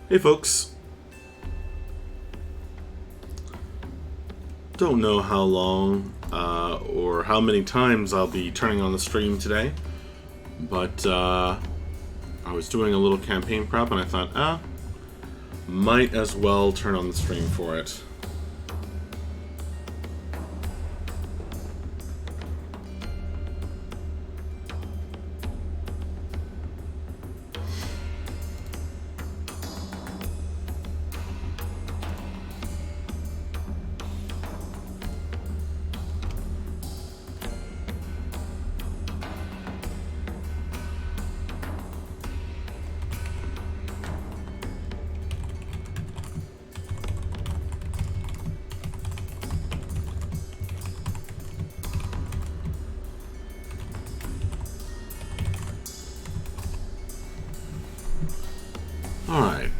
Hey folks, don't know how long or how many times I'll be turning on the stream today, but I was doing a little campaign prep and I thought, might as well turn on the stream for it. Alright.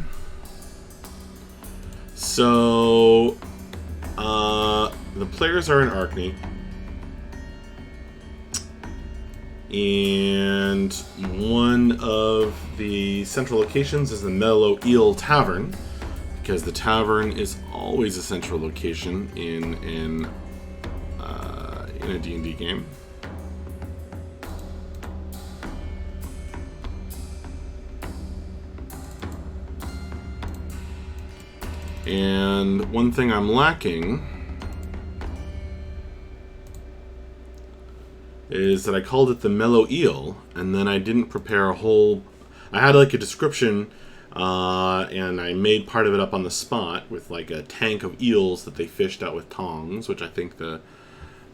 So, the players are in Arkney. And one of the central locations is the Mellow Eel Tavern, because the tavern is always a central location in a D&D game. And one thing I'm lacking is that I called it the Mellow Eel, and then I didn't prepare a whole... I had like a description, and I made part of it up on the spot with like a tank of eels that they fished out with tongs, which I think the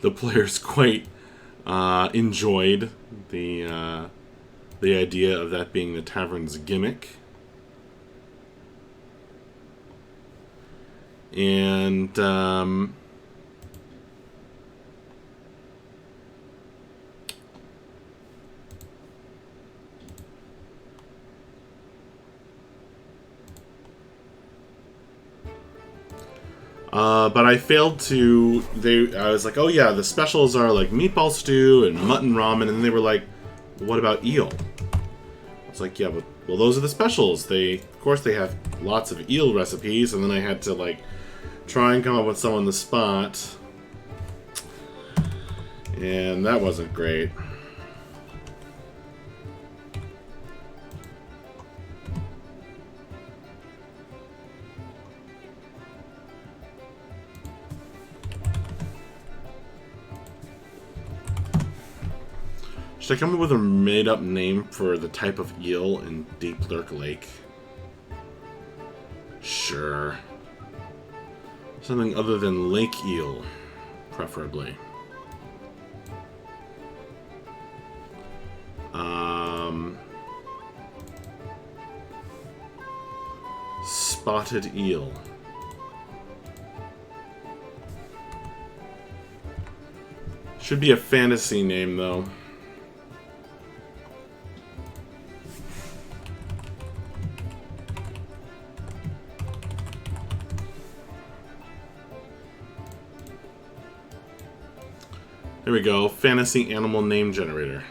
players quite enjoyed the idea of that being the tavern's gimmick. And but I failed to. I was like, oh yeah, the specials are like meatball stew and mutton ramen, and they were like, what about eel? I was like, yeah, but well, those are the specials. Of course, they have lots of eel recipes, and then I had to like try and come up with some on the spot, and that wasn't great. Should I come up with a made-up name for the type of eel in Deep Lurk Lake? Sure. Something other than lake eel, preferably. Spotted eel. Should be a fantasy name, though. There we go. Fantasy animal name generator.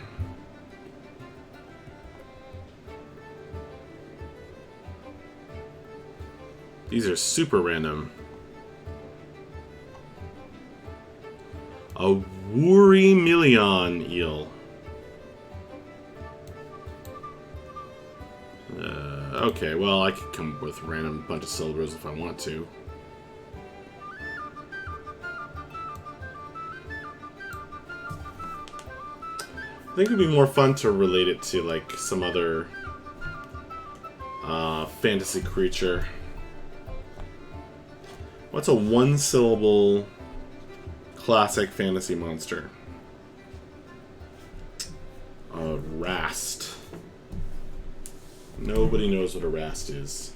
These are super random. A Woorimillion eel. Okay, well, I could come up with a random bunch of syllables if I want to. I think it would be more fun to relate it to, like, some other fantasy creature. What's a one-syllable classic fantasy monster? A rast. Nobody knows what a rast is.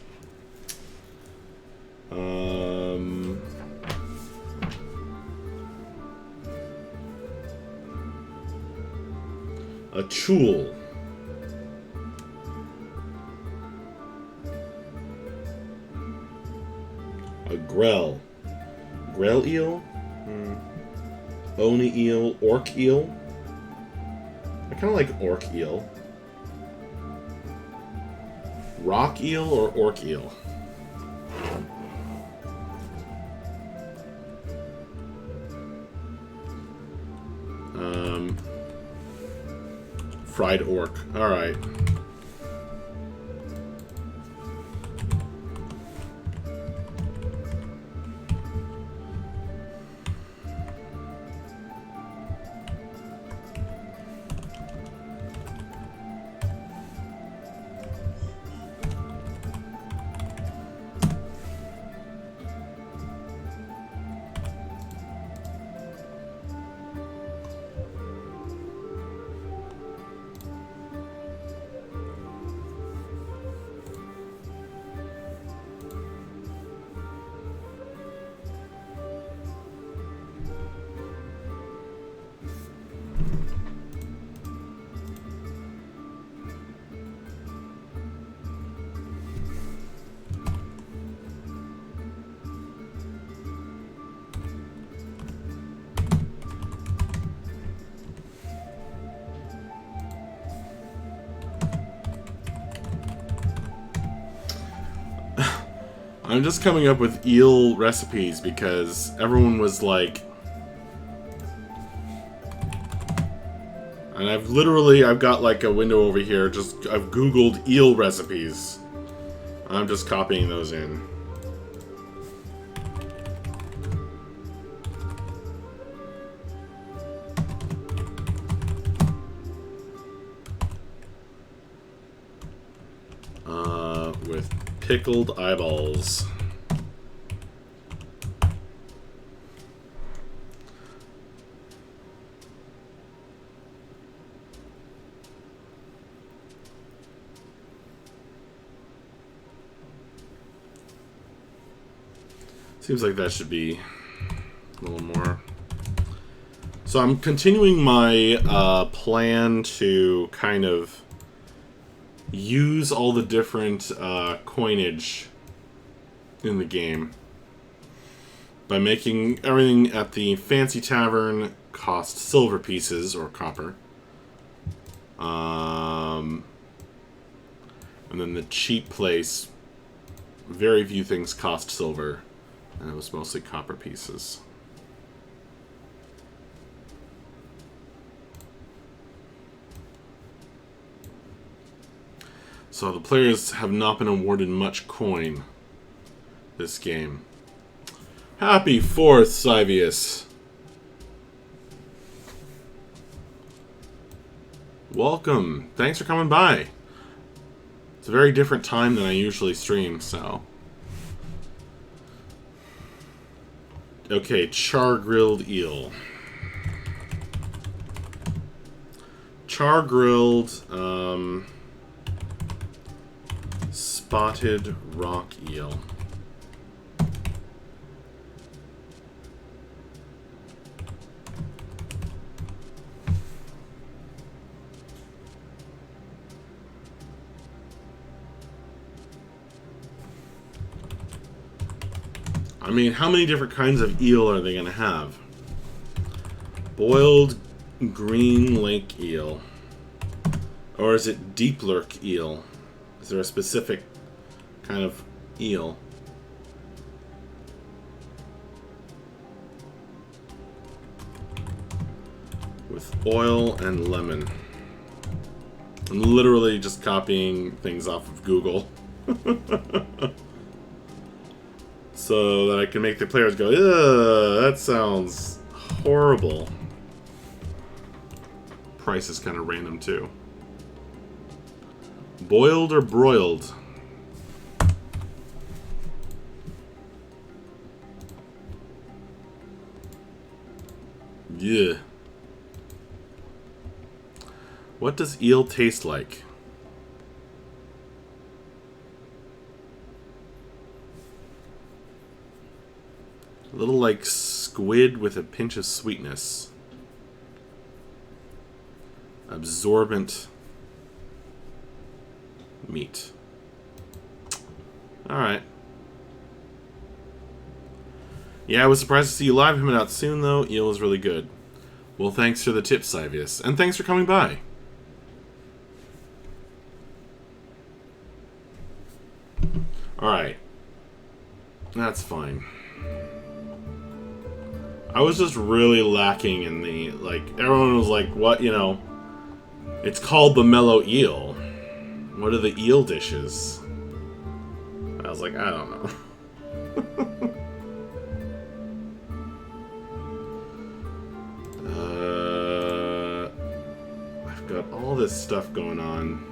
A chul. A grell. Grell eel? Oni eel. Orc eel? I kind of like orc eel. rock eel or orc eel? Fried orc. Alright. I'm just coming up with eel recipes because everyone was like... And I've got like a window over here, I've Googled eel recipes. I'm just copying those in. With pickled eyeballs. Seems like that should be a little more. So I'm continuing my plan to kind of use all the different coinage in the game by making everything at the fancy tavern cost silver pieces or copper, and then the cheap place, very few things cost silver, and it was mostly copper pieces. So the players have not been awarded much coin this game. Happy 4th, Sivius! Welcome. Thanks for coming by. It's a very different time than I usually stream, so... Okay, char-grilled eel. Char-grilled, spotted rock eel. I mean, how many different kinds of eel are they going to have? Boiled green lake eel. Or is it deep lurk eel? Is there a specific kind of eel? With oil and lemon. I'm literally just copying things off of Google. So that I can make the players go, ugh, that sounds horrible. Price is kind of random too. Boiled or broiled? Yeah. What does eel taste like? A little like squid with a pinch of sweetness. Absorbent meat. Alright. Yeah, I was surprised to see you live coming out soon, though. Eel is really good. Well, thanks for the tip, Sivius. And thanks for coming by. Alright. That's fine. I was just really lacking in the, like, everyone was like, what, you know, it's called the mellow eel. What are the eel dishes? I was like, I don't know. I've got all this stuff going on.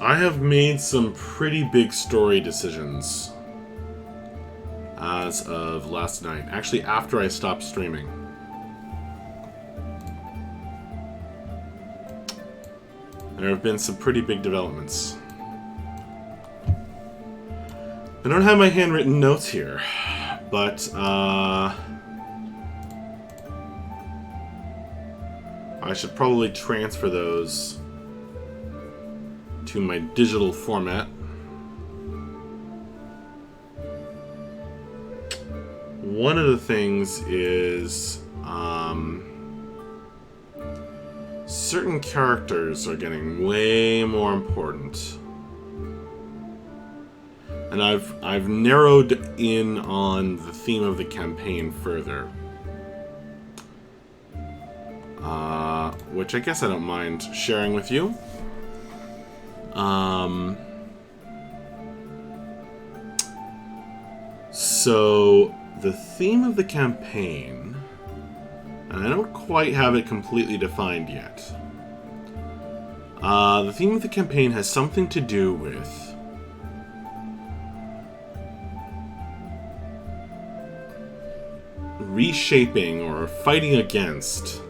I have made some pretty big story decisions as of last night. Actually, after I stopped streaming. There have been some pretty big developments. I don't have my handwritten notes here, but I should probably transfer those to my digital format. One of the things is certain characters are getting way more important. And I've narrowed in on the theme of the campaign further. Which I guess I don't mind sharing with you. So, the theme of the campaign, and I don't quite have it completely defined yet. The theme of the campaign has something to do with reshaping or fighting against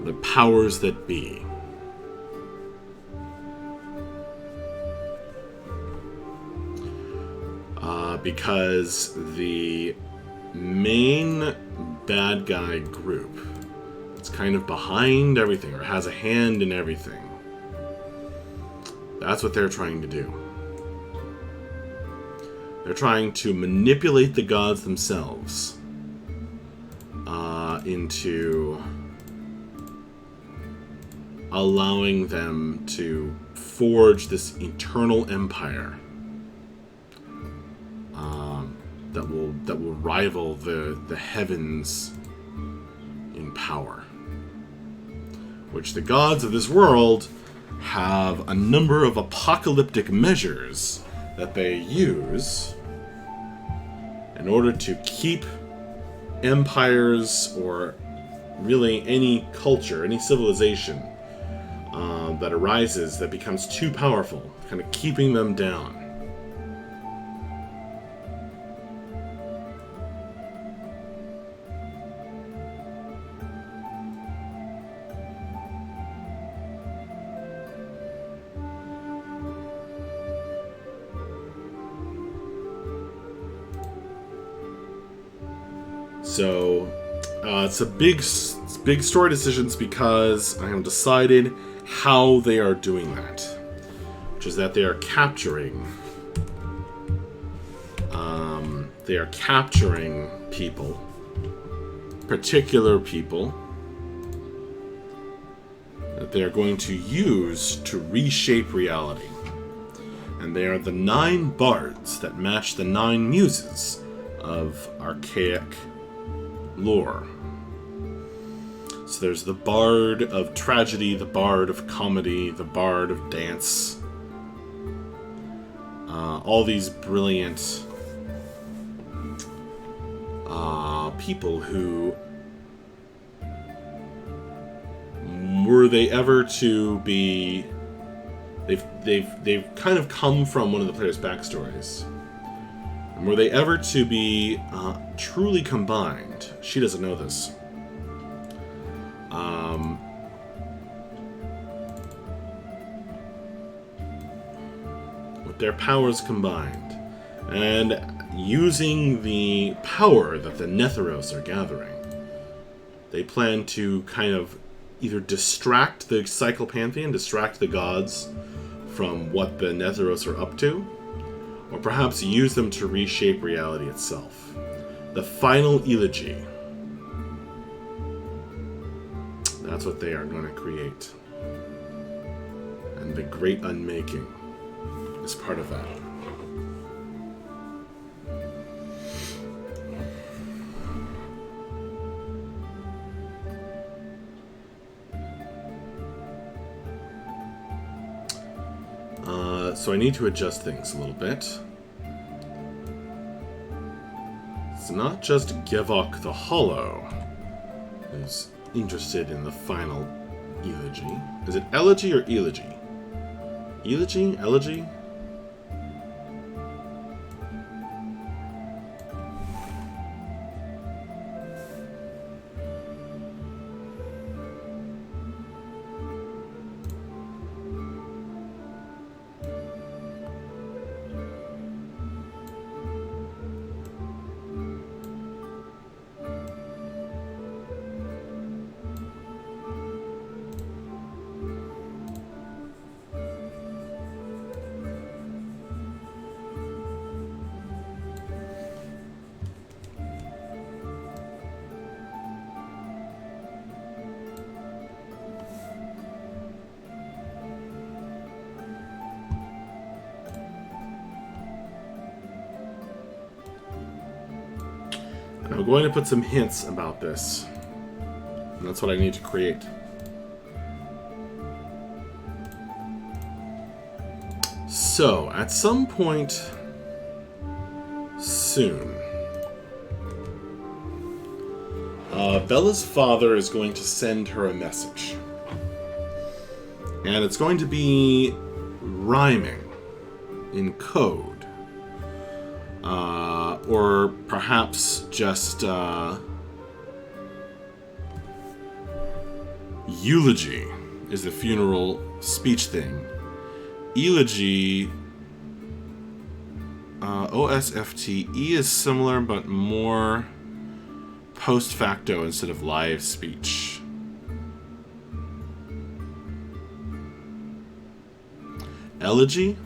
the powers that be. Because the main bad guy group is kind of behind everything, or has a hand in everything. That's what they're trying to do. They're trying to manipulate the gods themselves into allowing them to forge this eternal empire that will rival the heavens in power. Which the gods of this world have a number of apocalyptic measures that they use in order to keep empires, or really any culture, any civilization that arises that becomes too powerful, kind of keeping them down. So, it's a big story decisions because I have decided how they are doing that, which is that they are capturing people, particular people that they are going to use to reshape reality, and they are the 9 bards that match the 9 muses of archaic lore. So there's the bard of tragedy, the bard of comedy, the bard of dance. All these brilliant people who, were they ever to be, they've kind of come from one of the players' backstories. And were they ever to be truly combined, she doesn't know this, with their powers combined, and using the power that the Netheros are gathering, they plan to kind of either distract the Cyclopantheon, distract the gods from what the Netheros are up to, or perhaps use them to reshape reality itself. The final elegy. That's what they are going to create. And the great unmaking is part of that. So I need to adjust things a little bit. It's not just Gevok the Hollow who's interested in the final elegy. Is it elegy or elegy? Elegy? Elegy? I'm going to put some hints about this. And that's what I need to create. So, at some point soon, Bella's father is going to send her a message. And it's going to be rhyming in code. Or perhaps just eulogy is the funeral speech thing. Elegy, OSFT, E is similar but more post facto instead of live speech. Elegy?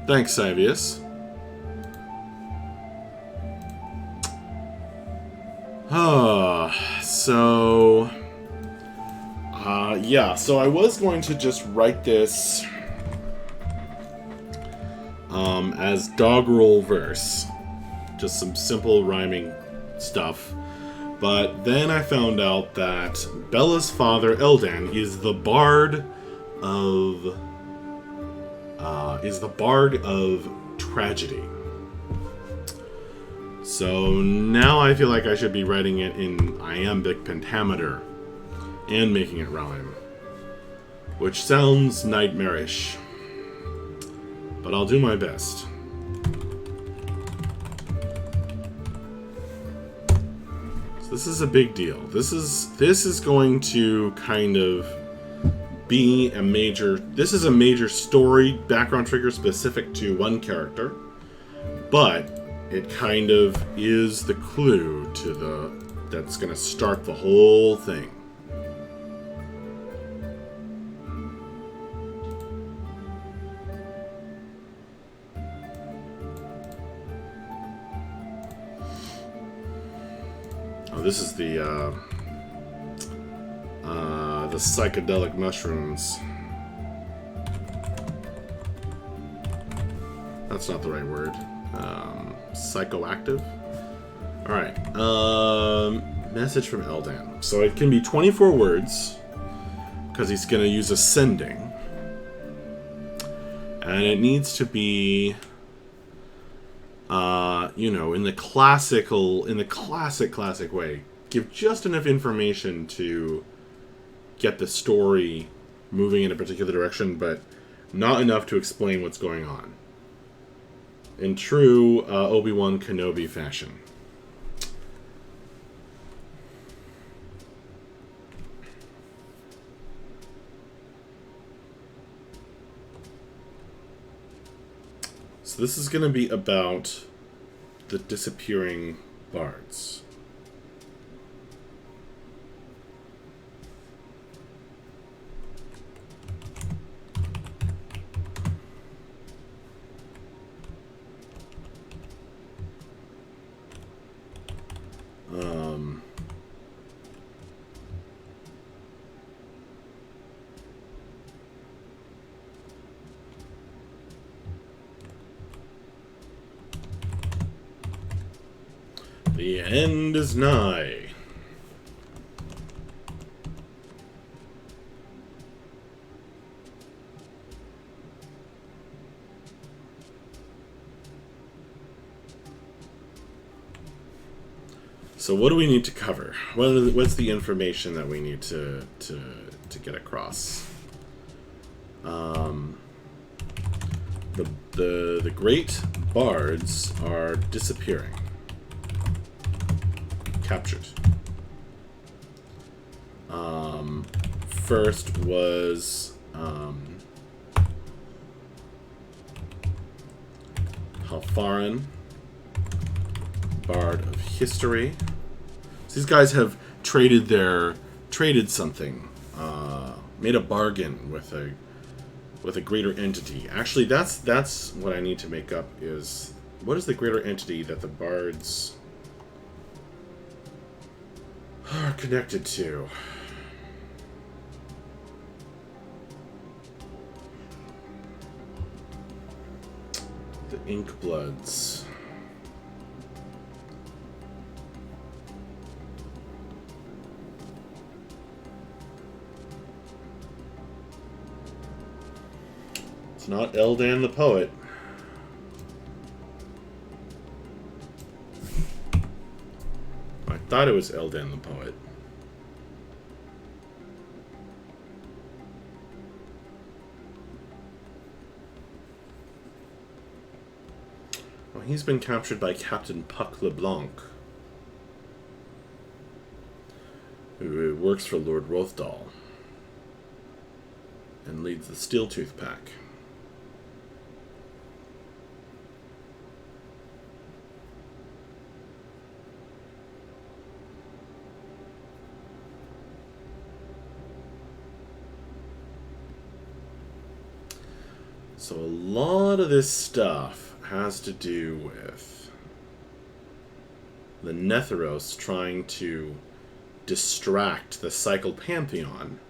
Thanks, Sivius. Yeah, so I was going to just write this as doggerel verse. Just some simple rhyming stuff. But then I found out that Bella's father, Eldan, is the bard of tragedy. So now I feel like I should be writing it in iambic pentameter and making it rhyme, which sounds nightmarish, but I'll do my best. So this is a big deal. This is going to kind of be a major... This is a major story background trigger specific to one character, but it kind of is the clue to that's going to start the whole thing. Oh, this is the psychedelic mushrooms. That's not the right word. Psychoactive. All right. Message from Eldan. So it can be 24 words because he's going to use ascending, and it needs to be, in the classic way. Give just enough information to get the story moving in a particular direction, but not enough to explain what's going on. In true Obi-Wan Kenobi fashion. So this is going to be about the disappearing bards. Um, the end is nigh. So what do we need to cover? What's the information that we need to get across? The great bards are disappearing. Captured. First was Halfarin, Bard of History. So these guys have traded something, made a bargain with a greater entity. Actually, that's what I need to make up. Is what is the greater entity that the bards are connected to? The Inkbloods. It's not Eldan the Poet. I thought it was Eldan the Poet. Well, he's been captured by Captain Puck LeBlanc, who works for Lord Rothdal and leads the Steeltooth Pack. So a lot of this stuff has to do with the Netheros trying to distract the Cycle Pantheon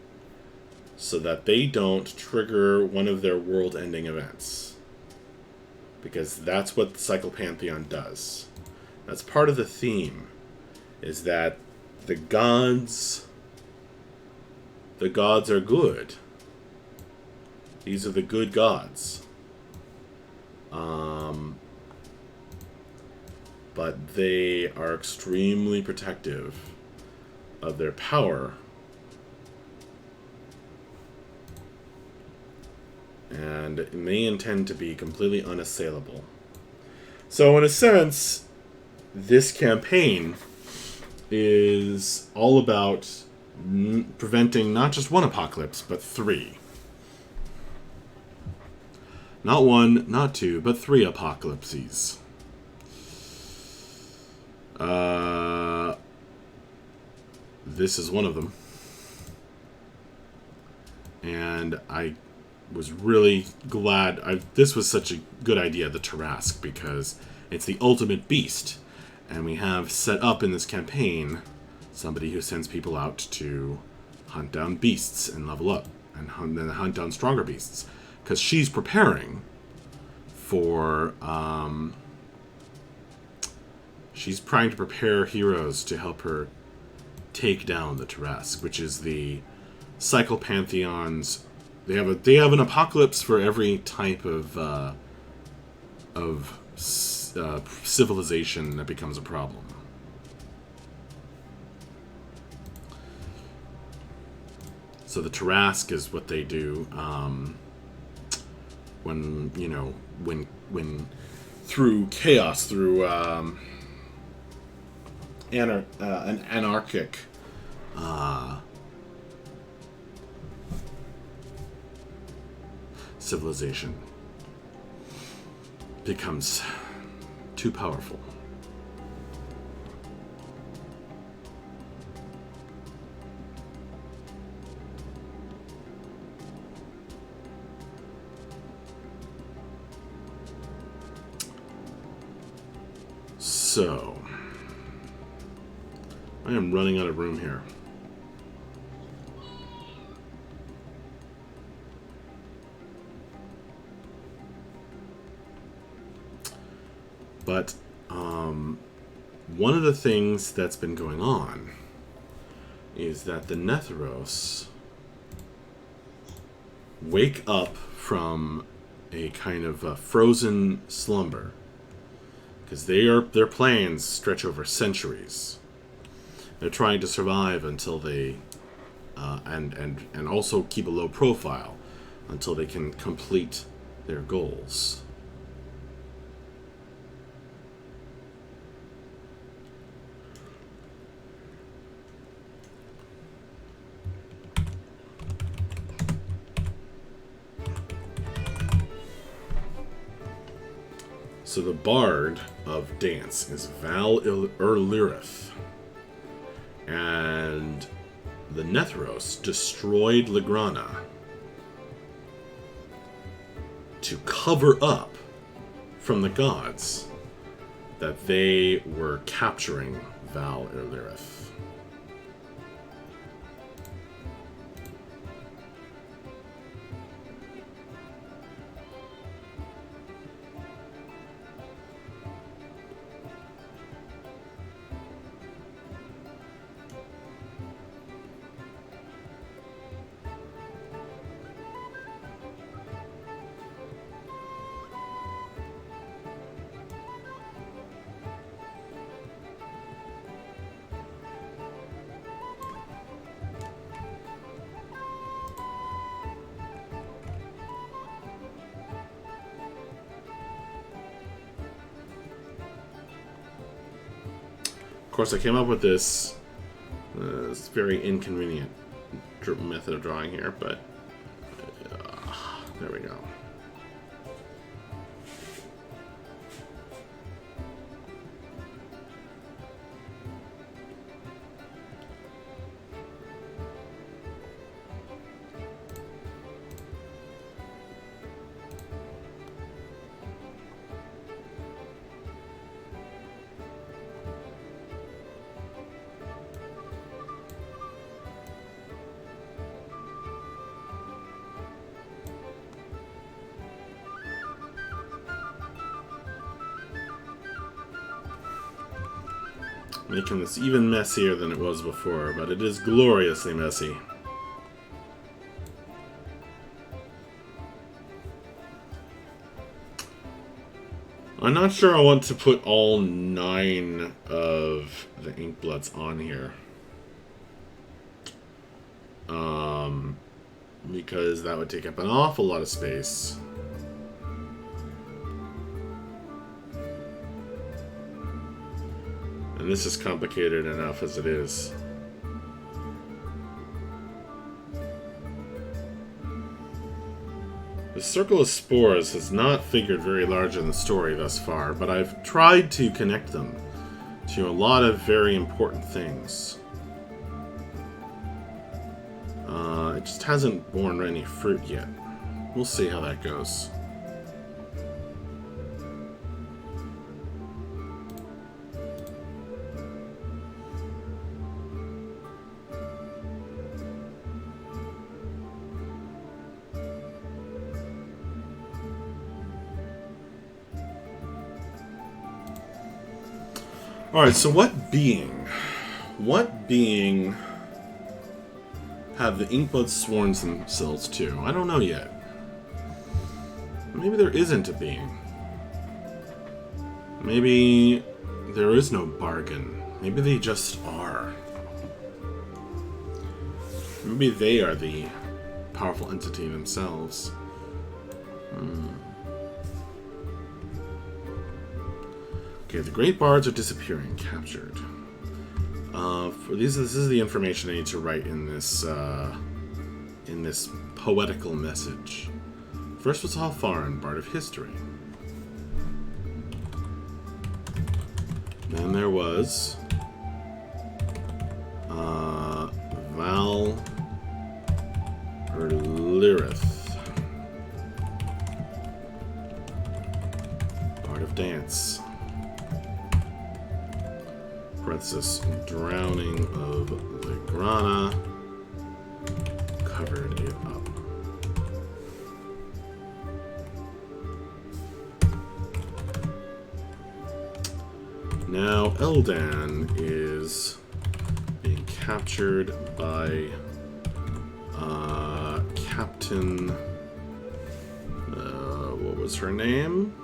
so that they don't trigger one of their world-ending events. Because that's what the Cycle Pantheon does. That's part of the theme, is that the gods are good. These are the good gods. But they are extremely protective of their power. And they intend to be completely unassailable. So in a sense, this campaign is all about preventing not just one apocalypse, but 3. Not 1, not 2, but 3 apocalypses. This is one of them. And I was really glad. This was such a good idea, the Tarask, because it's the ultimate beast. And we have set up in this campaign somebody who sends people out to hunt down beasts and level up. And then hunt down stronger beasts. Because she's preparing for, she's trying to prepare heroes to help her take down the Tarask, which is the Cycle Pantheon's. They have an apocalypse for every type of civilization that becomes a problem. So the Tarask is what they do. When through chaos, through an anarchic civilization becomes too powerful. So, I am running out of room here. But one of the things that's been going on is that the Netheros wake up from a kind of frozen slumber, because their plans stretch over centuries. They're trying to survive until they and also keep a low profile until they can complete their goals. So the Bard of Dance is Val Erlirith. And the Netheros destroyed Legrana to cover up from the gods that they were capturing Val Erlirith. Of course, I came up with this very inconvenient method of drawing here, but there we go. Making this even messier than it was before, but it is gloriously messy. I'm not sure I want to put all 9 of the Inkbloods on here. Because that would take up an awful lot of space. And this is complicated enough as it is. The Circle of Spores has not figured very large in the story thus far, but I've tried to connect them to a lot of very important things. It just hasn't borne any fruit yet. We'll see how that goes. Alright, so what being have the Inkbloods sworn themselves to? I don't know yet. Maybe there isn't a being. Maybe there is no bargain. Maybe they just are. Maybe they are the powerful entity themselves. Okay, the Great Bards are disappearing. Captured. This is the information I need to write in this poetical message. First was Halfarin, Bard of History. Then there was Val Erlirith, Bard of Dance. Francis drowning of the Grana covered it up. Now Eldan is being captured by Captain... what was her name?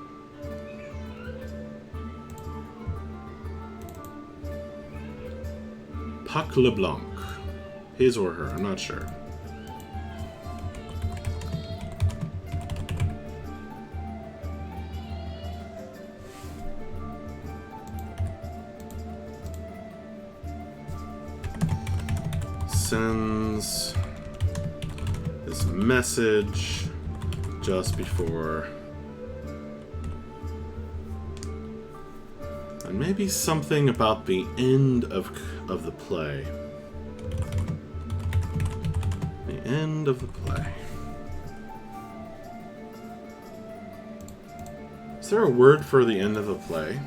Puck LeBlanc. His or her, I'm not sure. Sends this message just before, and maybe something about the end of the play. The end of the play. Is there a word for the end of the play?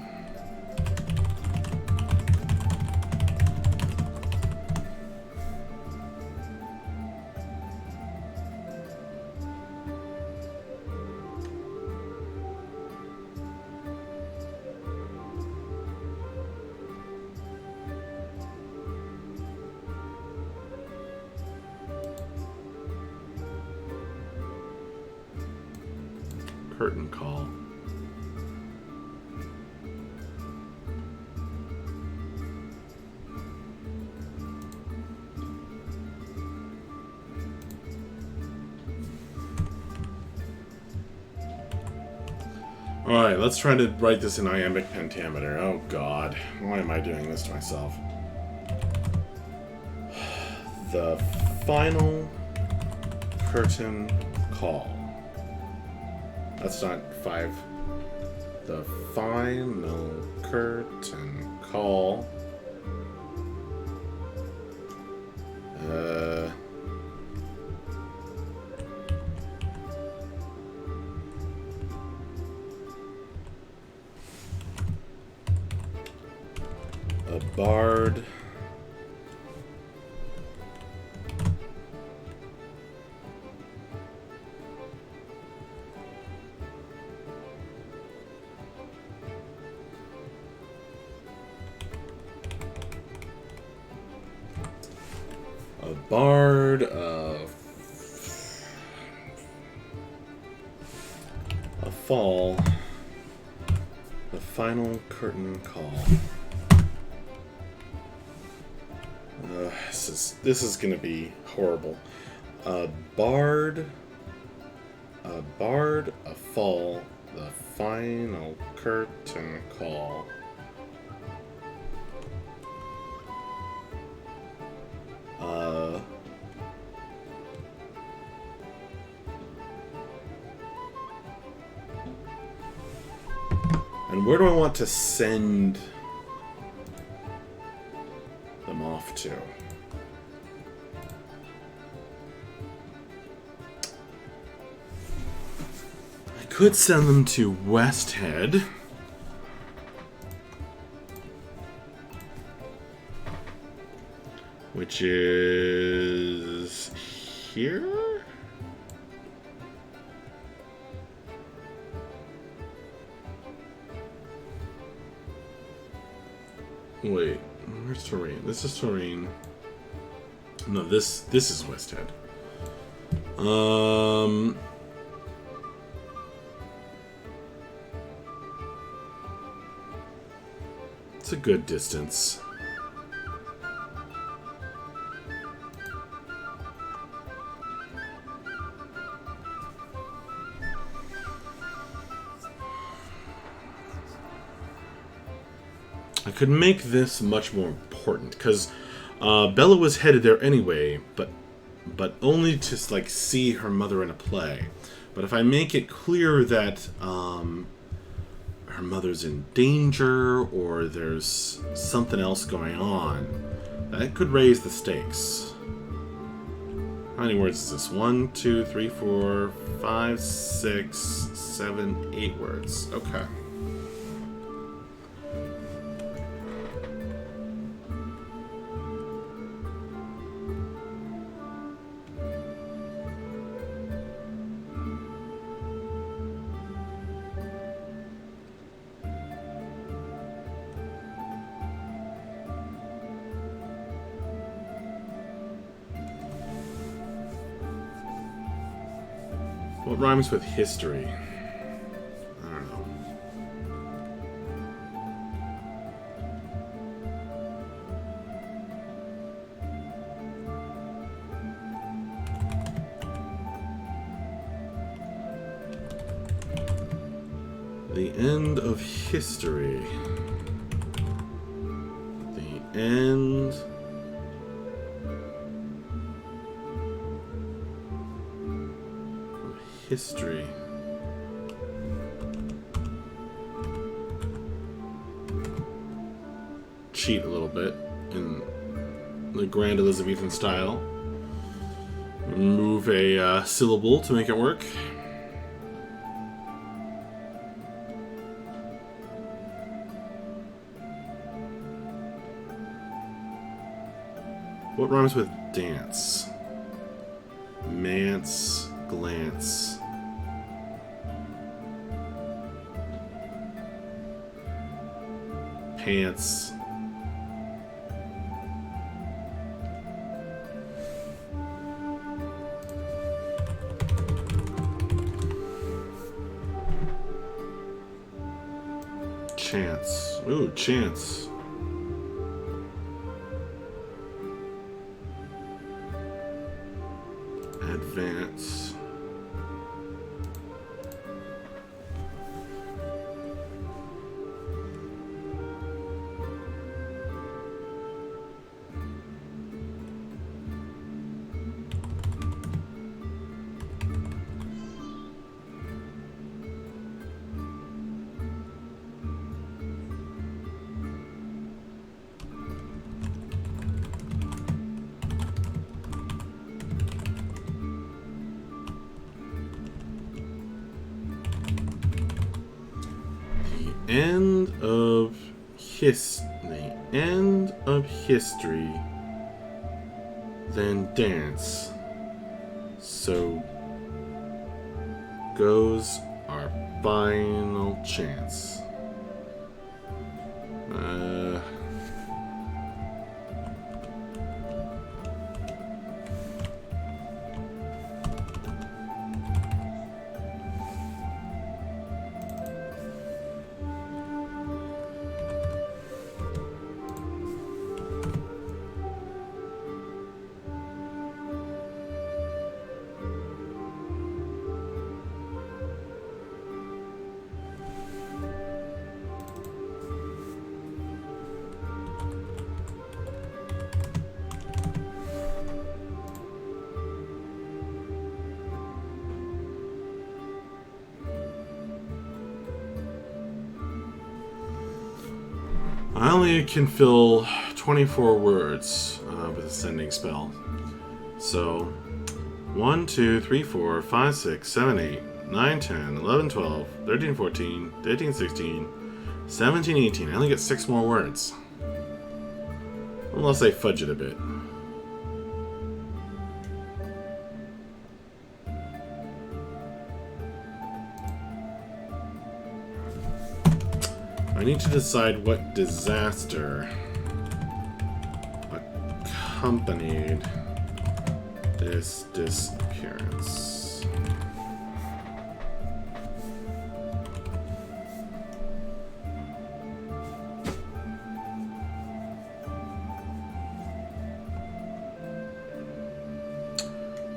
Curtain call. Alright, let's try to write this in iambic pentameter. Oh god, why am I doing this to myself? The final curtain call. That's not 5. The final curtain call. A bard. A bard, a fall, the final curtain call. This is gonna be horrible. A bard, a fall, the final curtain call. And where do I want to send them off to? I could send them to West Head. Which is here? Wait, where's Toreen? This is Toreen. No, this is West Head. It's a good distance. I could make this much more important because Bella was headed there anyway, but only to like see her mother in a play. But if I make it clear that her mother's in danger or there's something else going on, that could raise the stakes. How many words is this? 1, 2, 3, 4, 5, 6, 7, 8 words. Okay. What rhymes with history? I don't know. The end of history. The end of history. Cheat a little bit in the Grand Elizabethan style. Remove a syllable to make it work. What rhymes with dance? Mance, glance. Pants. Chance. Ooh, chance. Advance. End of the end of history, then dance. So goes our final chance. I only can fill 24 words with a sending spell. So 1, 2, 3, 4, 5, 6, 7, 8, 9, 10, 11, 12, 13, 14, 15, 16, 17, 18. I only get 6 more words. Unless I fudge it a bit. I need to decide what disaster accompanied this disappearance.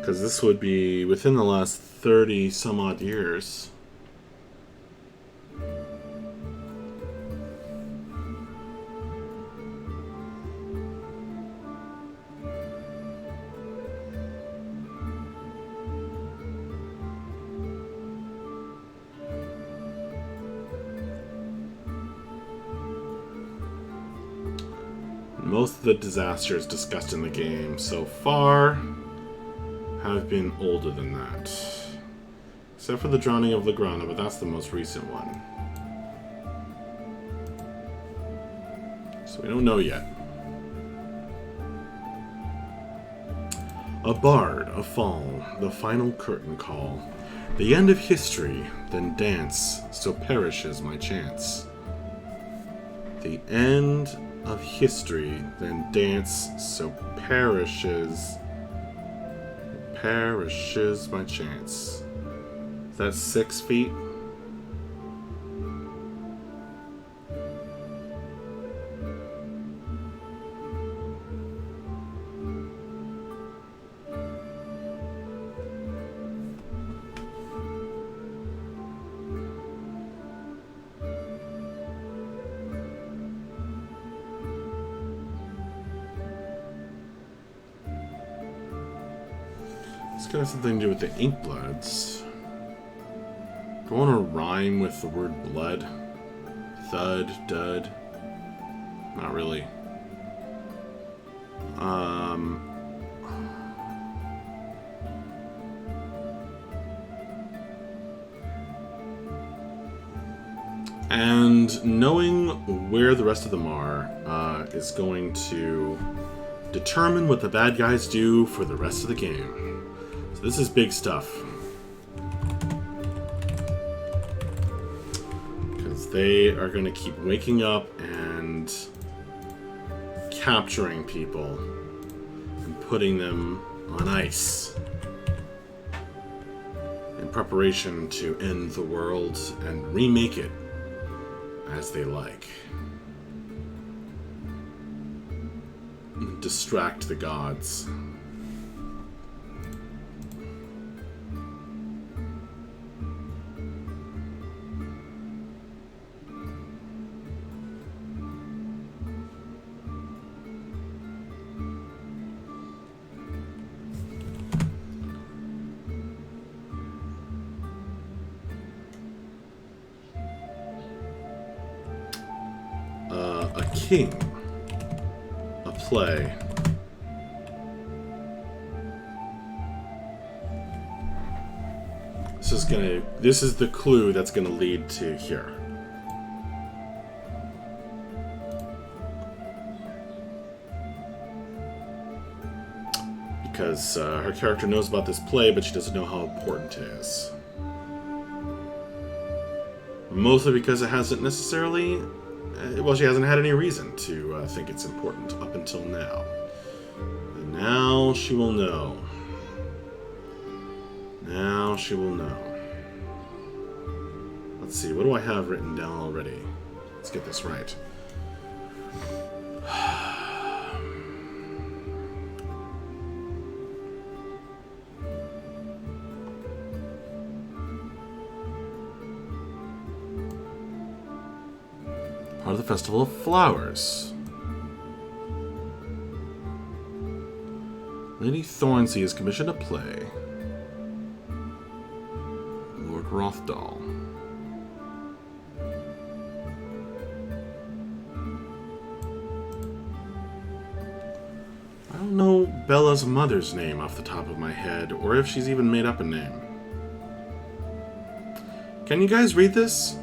Because this would be within the last 30 some odd years. Most of the disasters discussed in the game so far have been older than that. Except for the drowning of Lagrana, but that's the most recent one. So we don't know yet. A bard, a fall, the final curtain call. The end of history, then dance, so perishes my chance. The end of history, then dance, so perishes my chance. Is that 6 feet? It's gonna have something to do with the ink bloods. Do I want to rhyme with the word blood? Thud, dud. Not really. And knowing where the rest of them are is going to determine what the bad guys do for the rest of the game. So this is big stuff. Because they are going to keep waking up and capturing people and putting them on ice in preparation to end the world and remake it as they like. Distract the gods. A king. A play. This is the clue that's gonna lead to here. Because her character knows about this play, but she doesn't know how important it is. Mostly because it hasn't necessarily... well, she hasn't had any reason to think it's important up until now. And now she will know. Now she will know. Let's see, what do I have written down already? Let's get this right. Part of the Festival of Flowers. Lady Thornsey has commissioned a play. Lord Rothdal. I don't know Bella's mother's name off the top of my head, or if she's even made up a name. Can you guys read this?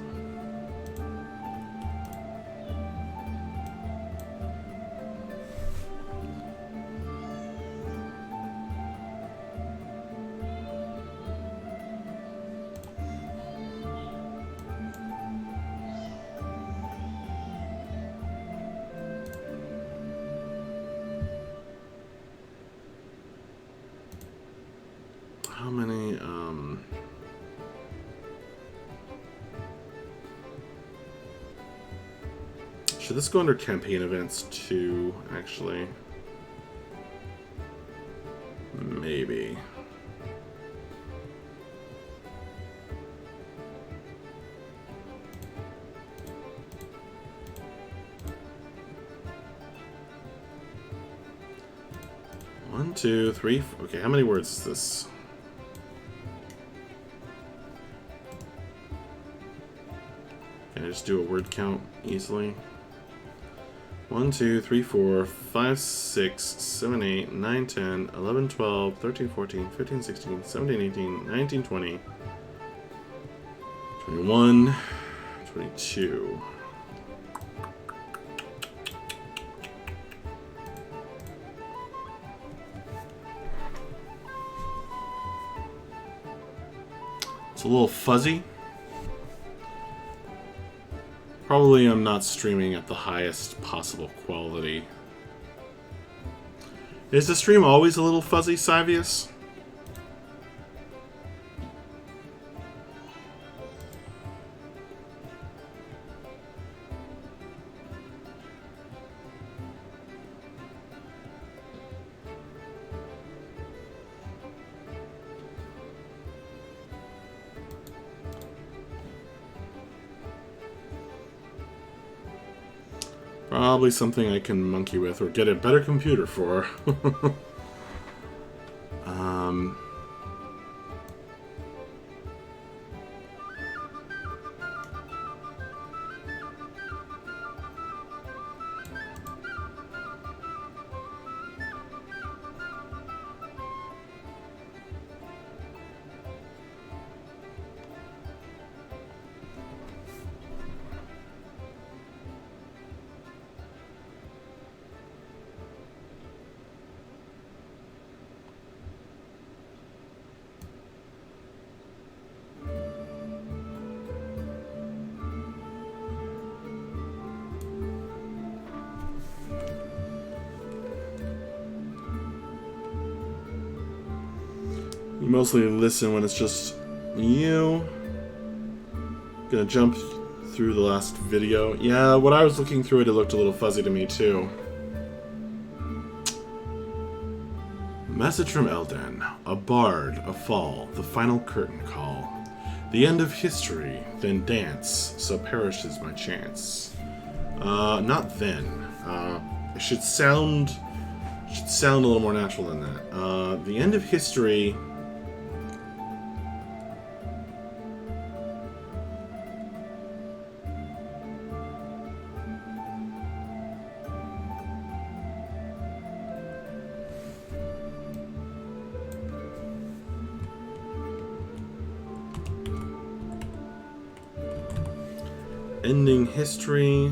How many, should this go under campaign events too, actually? Maybe. One, two, three, okay, how many words is this? Can I just do a word count easily? 1, 2, 3, 4, 5, 6, 7, 8, 9, 10, 11, 12, 13, 14, 15, 16, 17, 18, 19, 20, 21, 22. It's a little fuzzy. Probably I'm not streaming at the highest possible quality. Is the stream always a little fuzzy, Sivius? Probably something I can monkey with or get a better computer for. um... You mostly listen when it's just you. Gonna jump through the last video. Yeah, when I was looking through it, it looked a little fuzzy to me too. Message from Elden. A bard, a fall, the final curtain call. The end of history, then dance, so perishes my chance. Not then. It should sound a little more natural than that. The end of history. Ending history.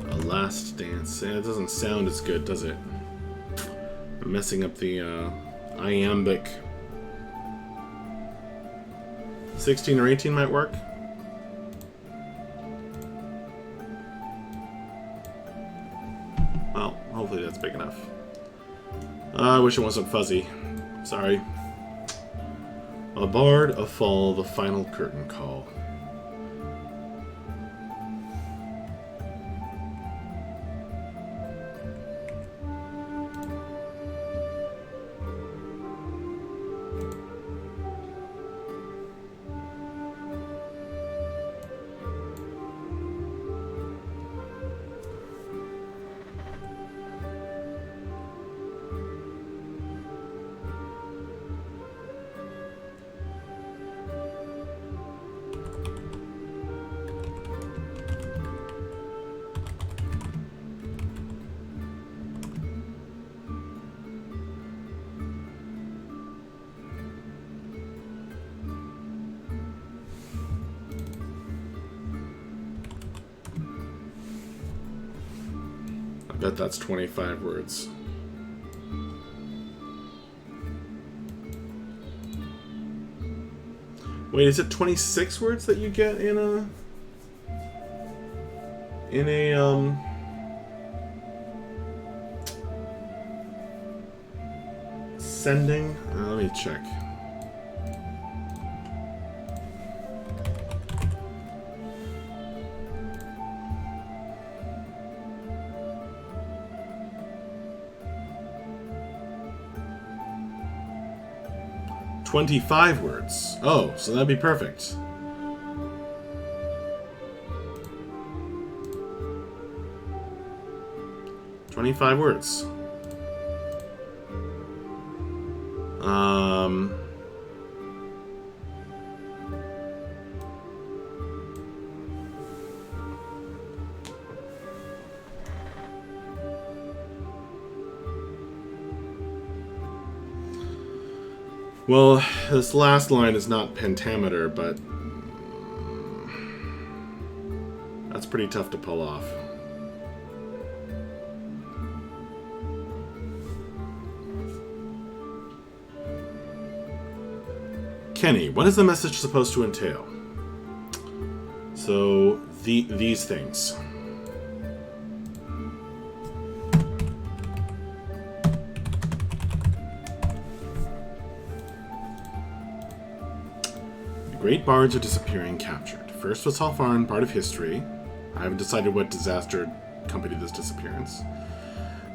A last dance. Yeah, it doesn't sound as good, does it? I'm messing up the iambic. 16 or 18 might work. Well, hopefully that's big enough. I wish it wasn't fuzzy. Sorry. A bard, a fall, the final curtain call. I bet that's 25 words. Wait, is it 26 words that you get in a sending? Let me check. $25 words. Oh, so that'd be perfect. $25 words. Well, this last line is not pentameter, but that's pretty tough to pull off. Kenny, what is the message supposed to entail? So, these things. Great bards are disappearing, captured. First was Halfarn, bard of history. I haven't decided what disaster accompanied this disappearance.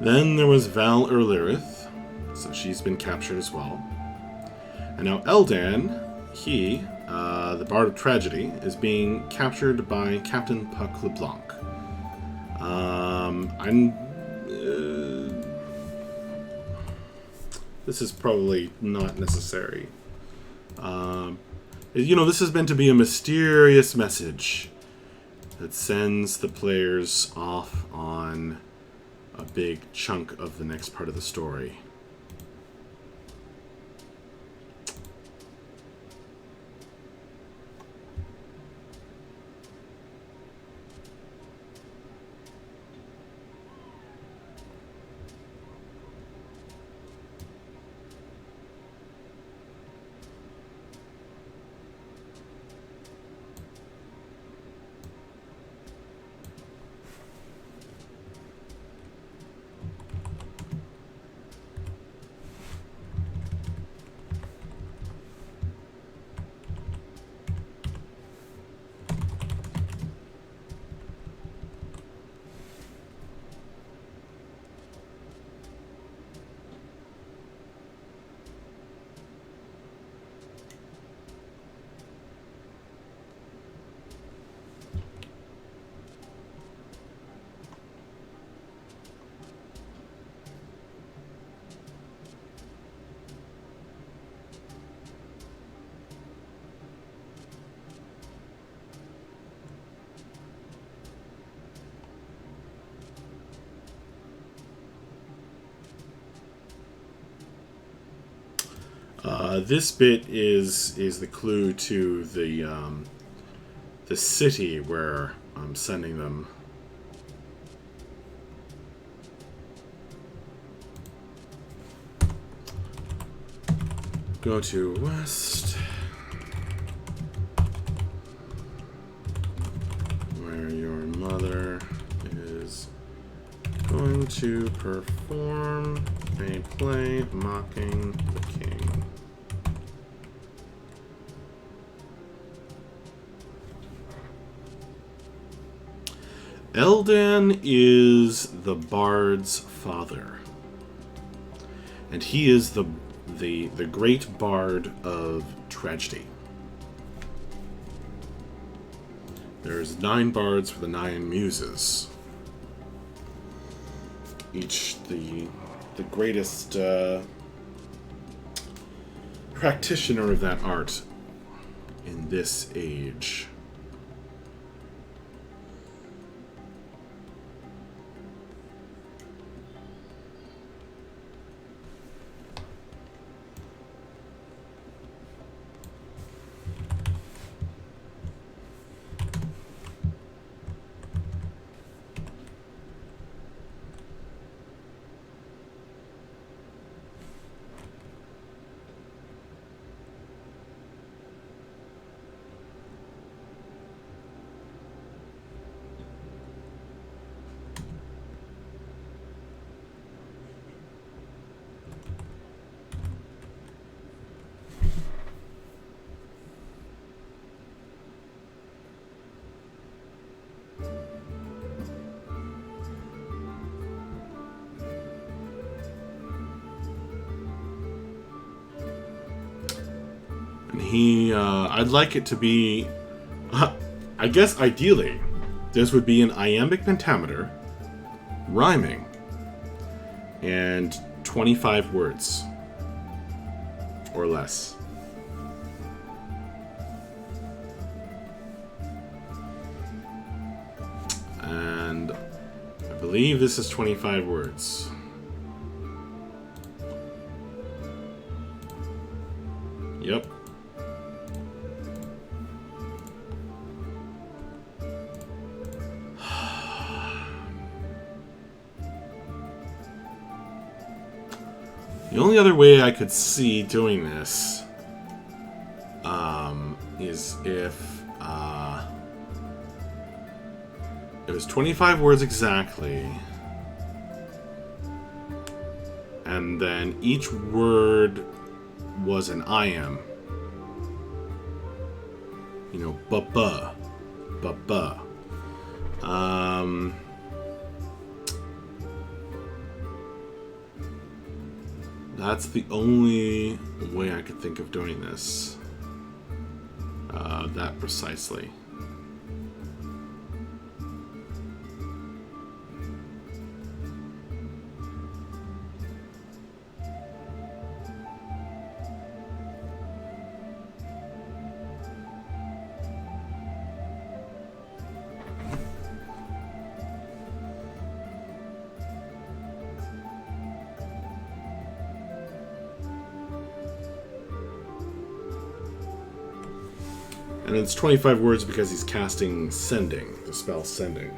Then there was Val Erlirith, so she's been captured as well. And now Eldan, he, the Bard of Tragedy, is being captured by Captain Puck LeBlanc. This is probably not necessary. This is meant to be a mysterious message that sends the players off on a big chunk of the next part of the story. This bit is the clue to the city where I'm sending them. Go to west, where your mother is going to perform a play mocking the king. Eldan is the bard's father, and he is the great bard of tragedy. There's 9 bards for the 9 muses, each the greatest practitioner of that art in this age. I'd like it to be, I guess ideally, this would be an iambic pentameter, rhyming, and 25 words, or less. And I believe this is 25 words. Yep. The only other way I could see doing this is if it was 25 words exactly, and then each word was an iamb. You know, ba-ba, ba-ba. That's the only way I could think of doing this. That precisely. And it's 25 words because he's casting Sending, the spell Sending.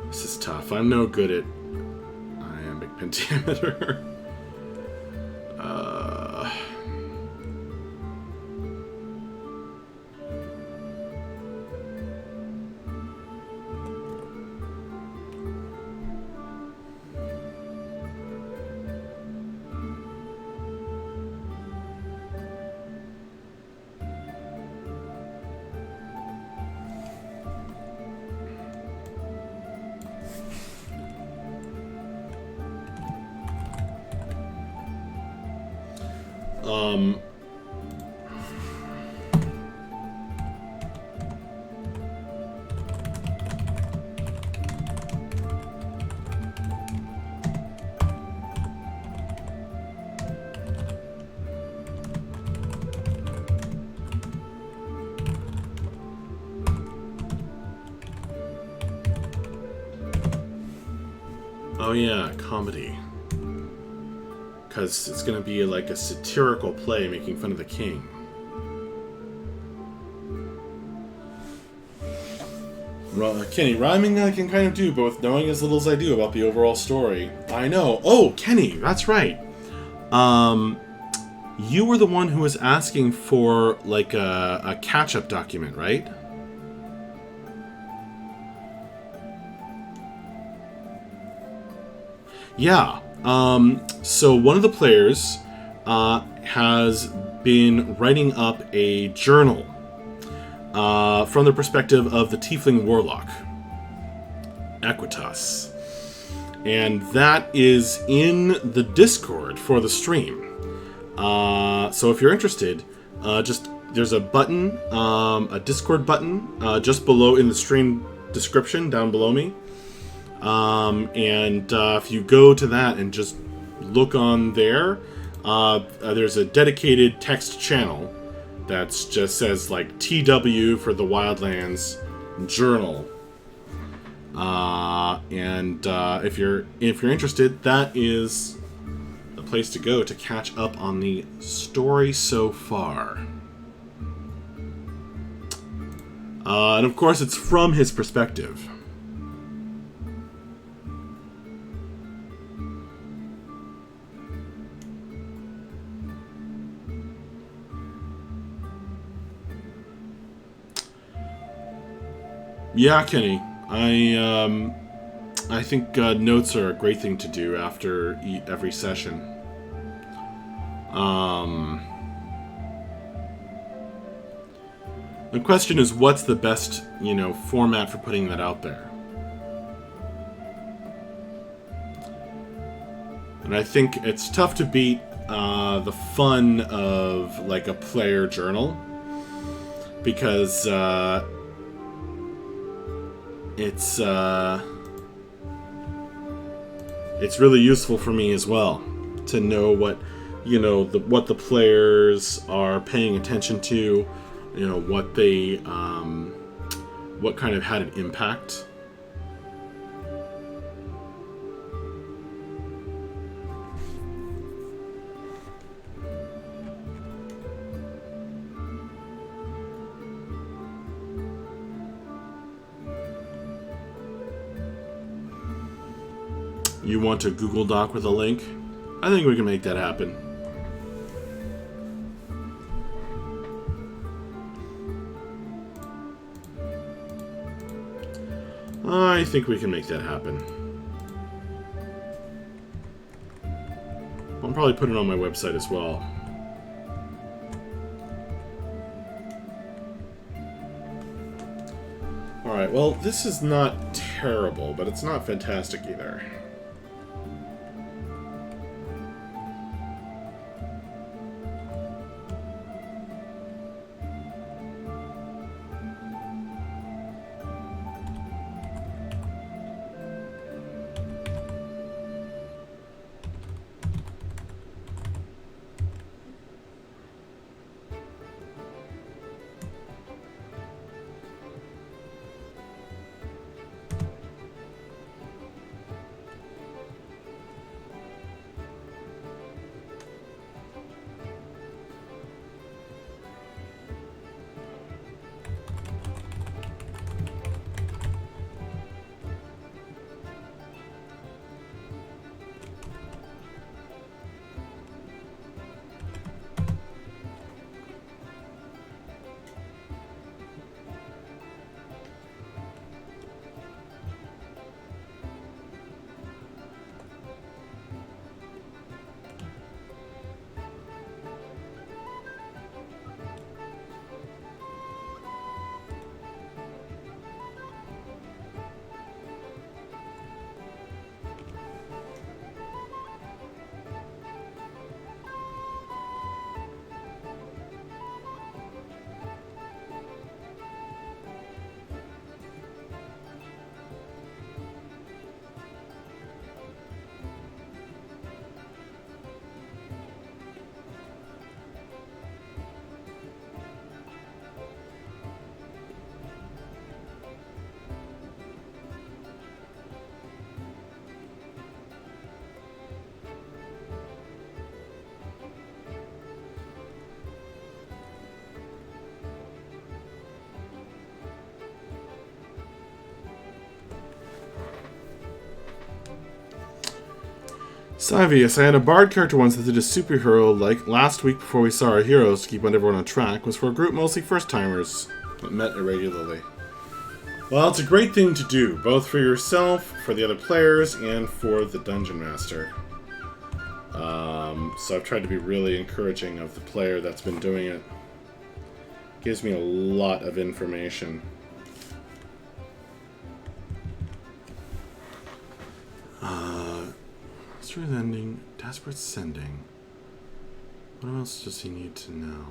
This is tough. I'm no good at iambic pentameter. Oh yeah, comedy. Because it's going to be like a satirical play making fun of the king. Kenny, rhyming I can kind of do, but with knowing as little as I do about the overall story. I know. Oh, Kenny, that's right. You were the one who was asking for like a catch-up document, right? Yeah. So one of the players has been writing up a journal from the perspective of the Tiefling Warlock, Equitas. And that is in the Discord for the stream. So if you're interested, there's a button, a Discord button, just below in the stream description down below me. If you go to that and just look on there, there's a dedicated text channel that just says like TW for the Wildlands journal. If you're interested, that is the place to go to catch up on the story so far. And of course, it's from his perspective. Yeah, Kenny. I think notes are a great thing to do after every session. The question is, what's the best, format for putting that out there? And I think it's tough to beat the fun of like a player journal, because it's really useful for me as well to know what what the players are paying attention to, what they what kind of had an impact. You want a Google Doc with a link? I think we can make that happen. I think we can make that happen. I'll probably put it on my website as well. Alright, well, this is not terrible, but it's not fantastic either. Savius, I had a bard character once that did a superhero like last week before we saw our heroes to keep everyone on track. Was for a group mostly first-timers that met irregularly. Well, it's a great thing to do, both for yourself, for the other players, and for the Dungeon Master. So I've tried to be really encouraging of the player that's been doing it. Gives me a lot of information. Mystery ending, desperate sending. What else does he need to know?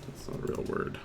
That's not a real word.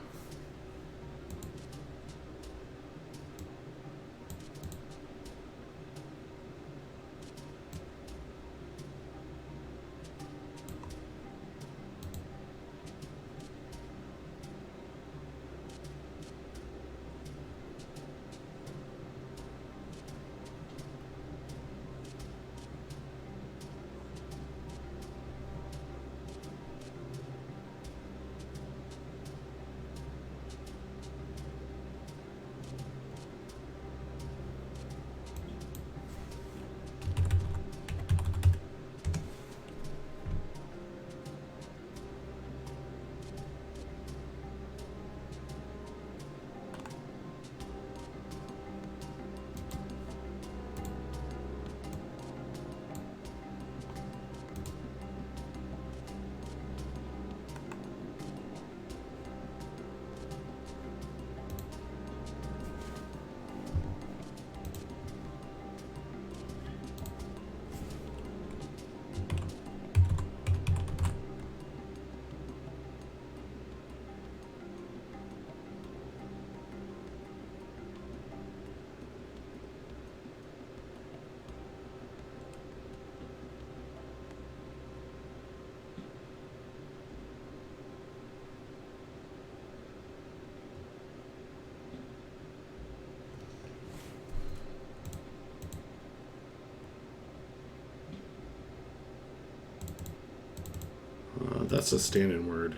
that's a stand-in word.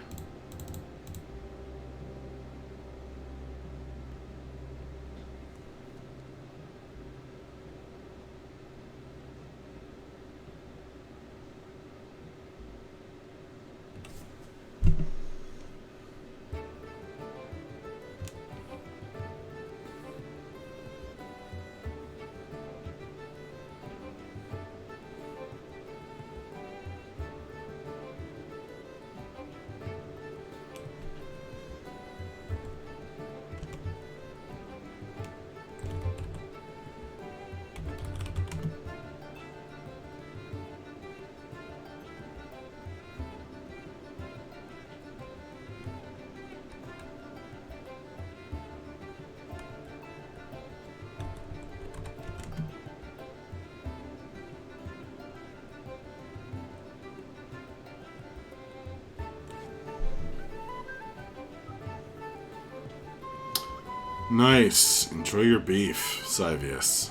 Nice. Enjoy your beef, Sivius.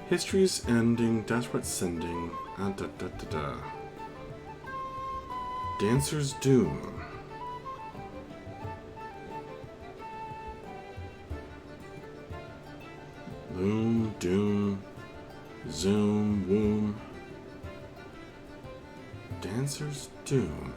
History's ending, desperate sending. Dancer's Doom. Loom, doom, zoom, womb. Dancer's Doom.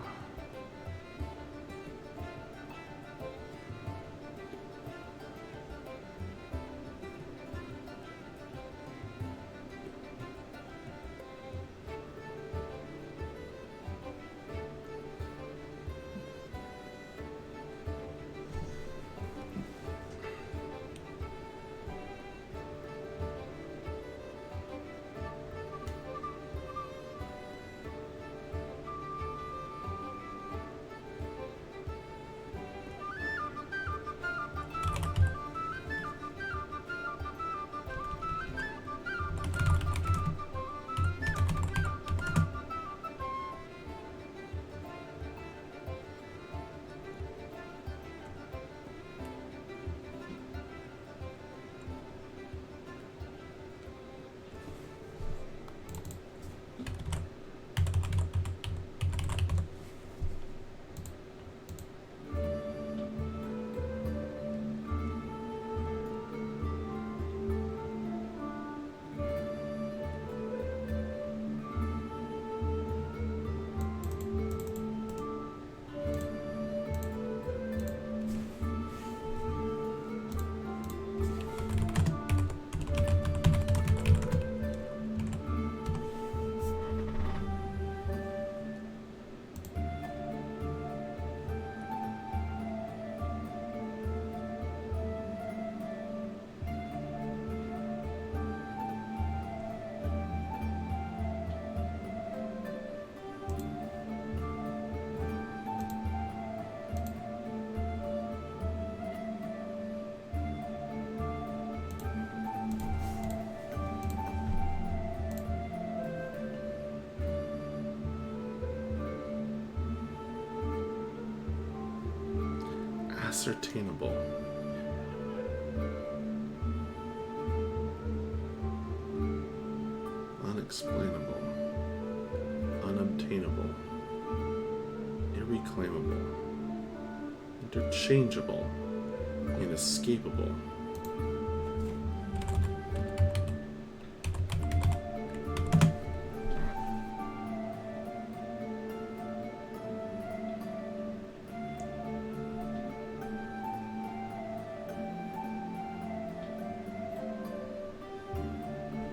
Ascertainable. Unexplainable. Unobtainable. Irreclaimable. Interchangeable. Inescapable.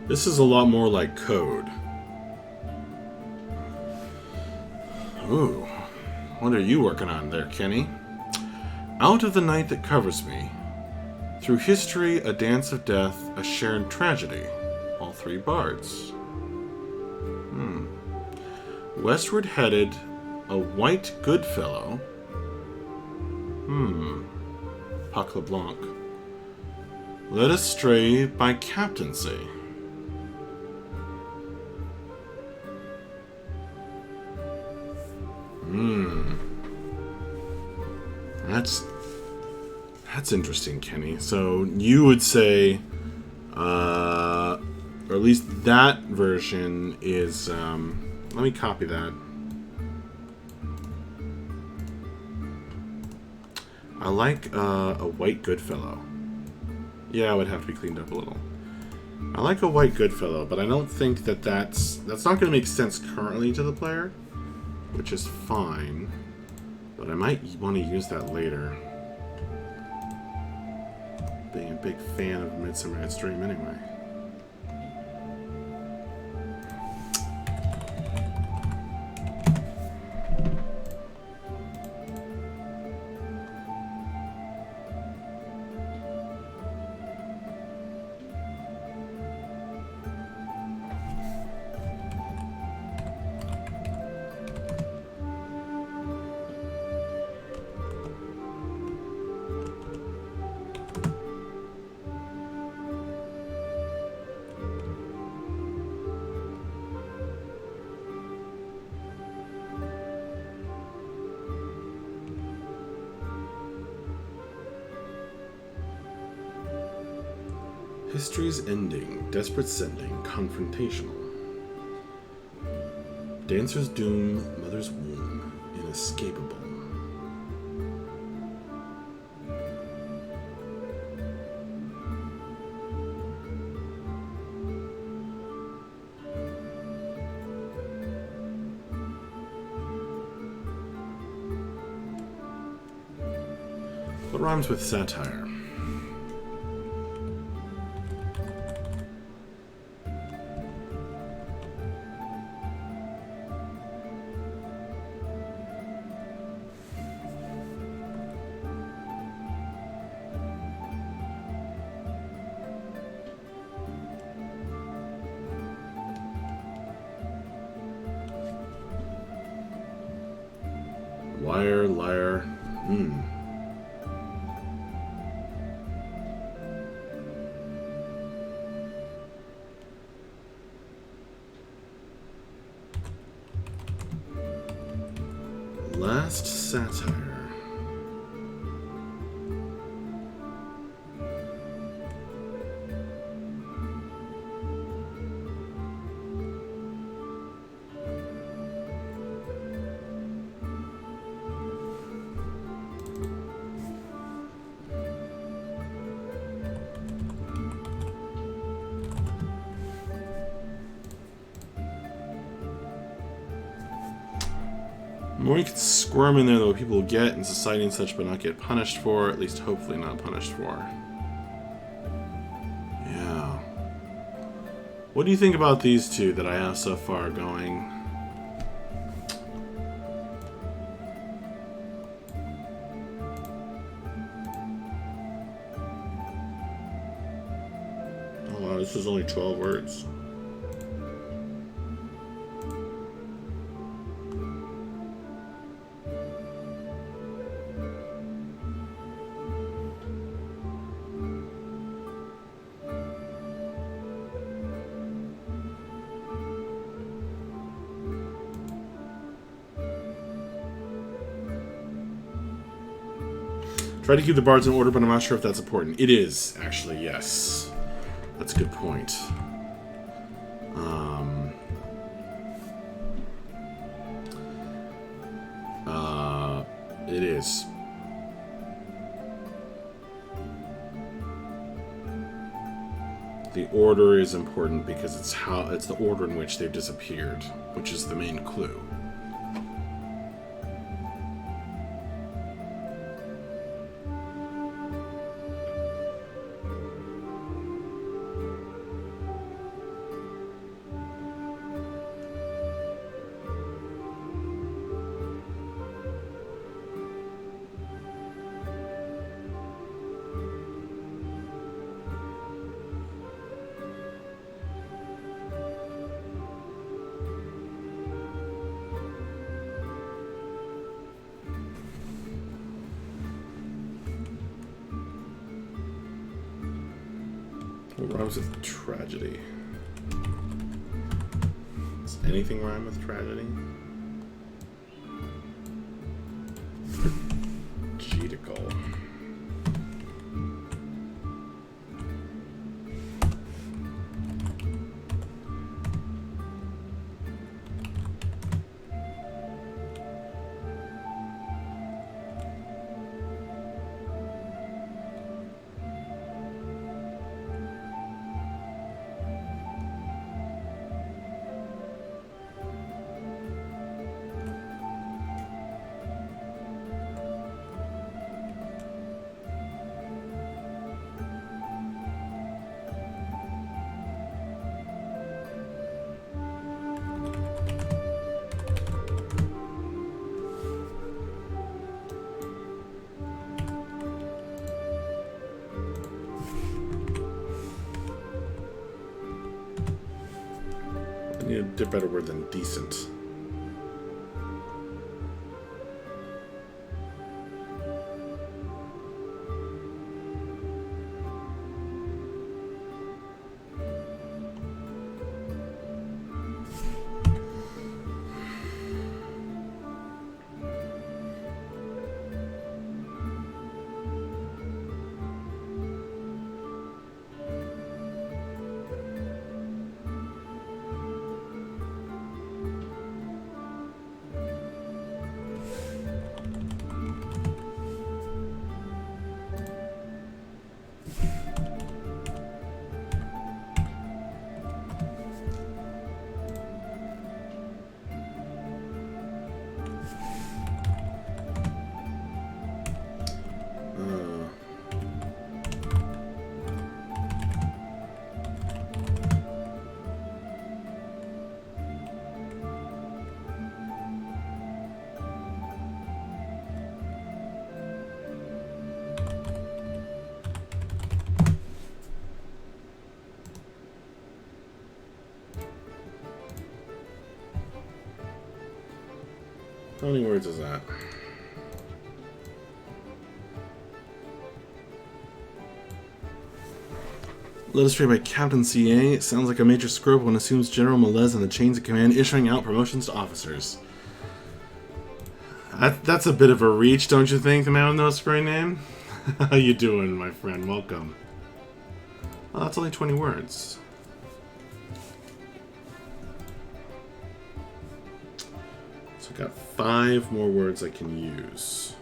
This is a lot more like code. Ooh. What are you working on there, Kenny? Out of the night that covers me. Through history, a dance of death, a shared tragedy. All three bards. Westward headed, a white good fellow. Pac LeBlanc. Led astray by captaincy. That's interesting, Kenny. So you would say, or at least that version is. Let me copy that. I like a white Goodfellow. Yeah, it would have to be cleaned up a little. I like a white Goodfellow, but I don't think that that's not going to make sense currently to the player, which is fine. But I might want to use that later. Being a big fan of Midsummer Night's Dream anyway. History's ending, desperate sending, confrontational. Dancer's doom, mother's womb, inescapable. What rhymes with satire? Liar, liar. Last satire. The more you can squirm in there, though, people will get in society and such, but not get punished for, at least hopefully not punished for. Yeah. What do you think about these two that I have so far going? Oh wow, this is only 12 words. Try to keep the bards in order, but I'm not sure if that's important. It is, actually, yes. That's a good point. It is. The order is important because it's the order in which they've disappeared, which is the main clue. What rhymes with tragedy? Does anything rhyme with tragedy? Tragedical. a better word than decent. How many words is that? Let us trade by Captain CA. Sounds like a major screw-up when assumes general malaise in the chains of command, issuing out promotions to officers. That's a bit of a reach, don't you think, the man with no screen name? How you doing, my friend? Welcome. Oh, that's only 20 words. So I've got 5 more words I can use.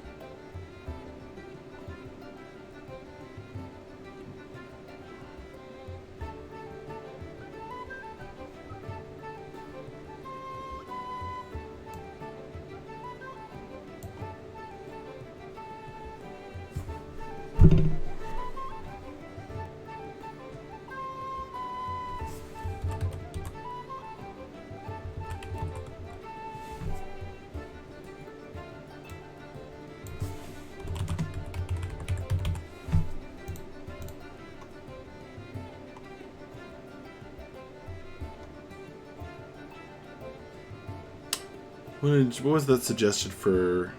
What was that suggested for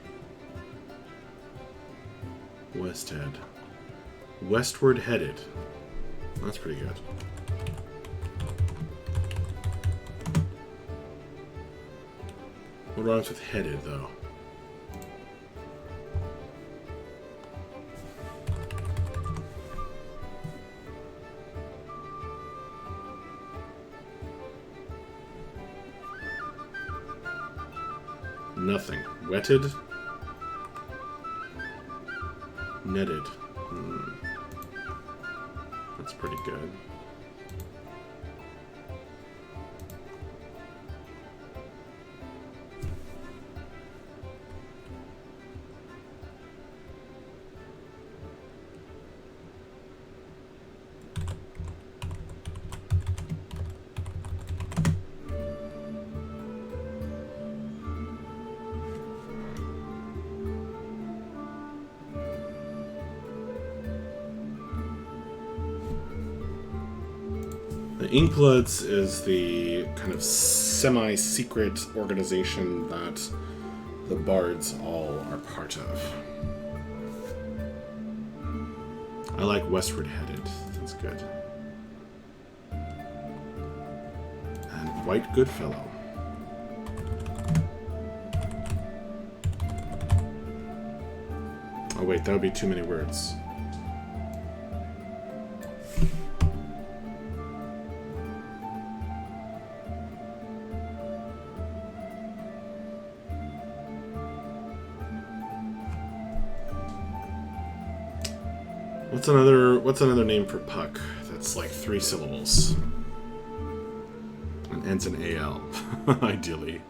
Westhead? Westward headed. That's pretty good. What rhymes with headed, though? Nothing. Wetted? Netted. That's pretty good. The Inkbloods is the kind of semi-secret organization that the Bards all are part of. I like Westward Headed. That's good. And White Goodfellow. Oh wait, that would be too many words. What's another name for Puck that's like 3 syllables and ends in AL, ideally.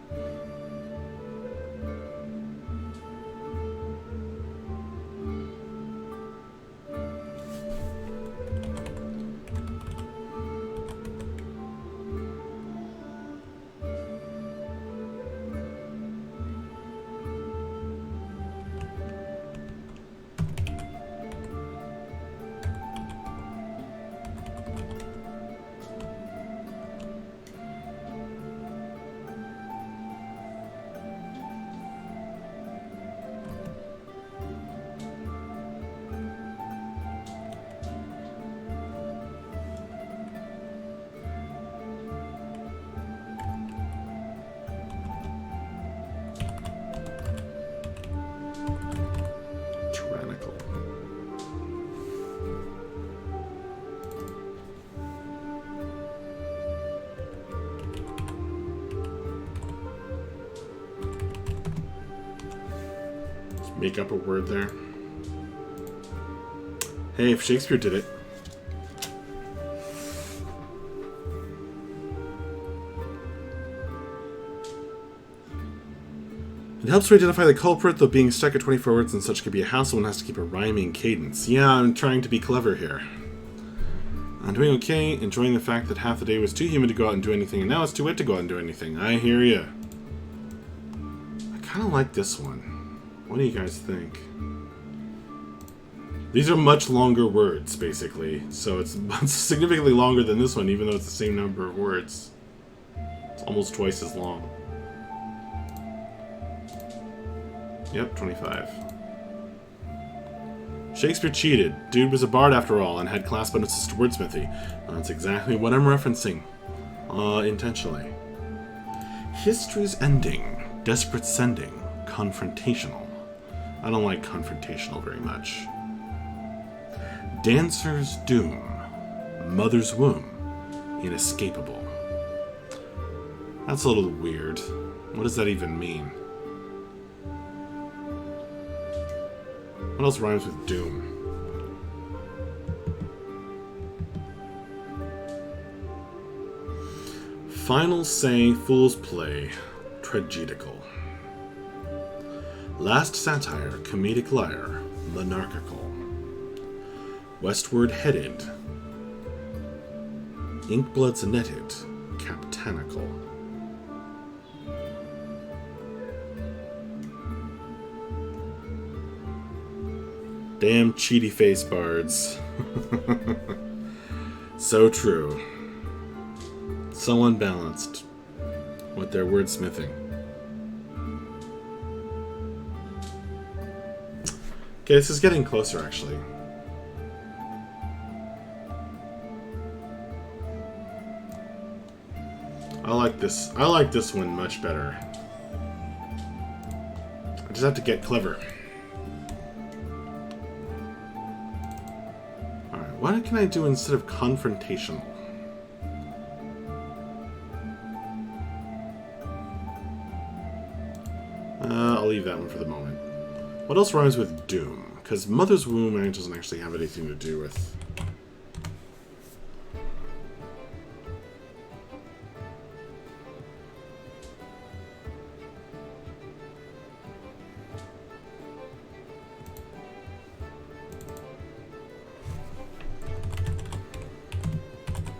Make up a word there. Hey, if Shakespeare did it. It helps to identify the culprit, though being stuck at 24 words and such could be a hassle. One has to keep a rhyming cadence. Yeah, I'm trying to be clever here. I'm doing okay, enjoying the fact that half the day was too humid to go out and do anything, and now it's too wet to go out and do anything. I hear ya. I kind of like this one. What do you guys think? These are much longer words, basically. So it's significantly longer than this one, even though it's the same number of words. It's almost twice as long. Yep, 25. Shakespeare cheated. Dude was a bard after all, and had class bonuses to wordsmithy. That's exactly what I'm referencing. Intentionally. History's ending. Desperate sending. Confrontational. I don't like confrontational very much. Dancer's doom. Mother's womb. Inescapable. That's a little weird. What does that even mean? What else rhymes with doom? Final say, fool's play, tragedical. Last satire, comedic lyre, monarchical. Westward headed, inkbloods netted, captanical. Damn cheaty face bards. So true. So unbalanced with their wordsmithing. Okay, this is getting closer, actually. I like this. I like this one much better. I just have to get clever. Alright, what can I do instead of confrontational? I'll leave that one for the moment. What else rhymes with doom? Because mother's womb doesn't actually have anything to do with...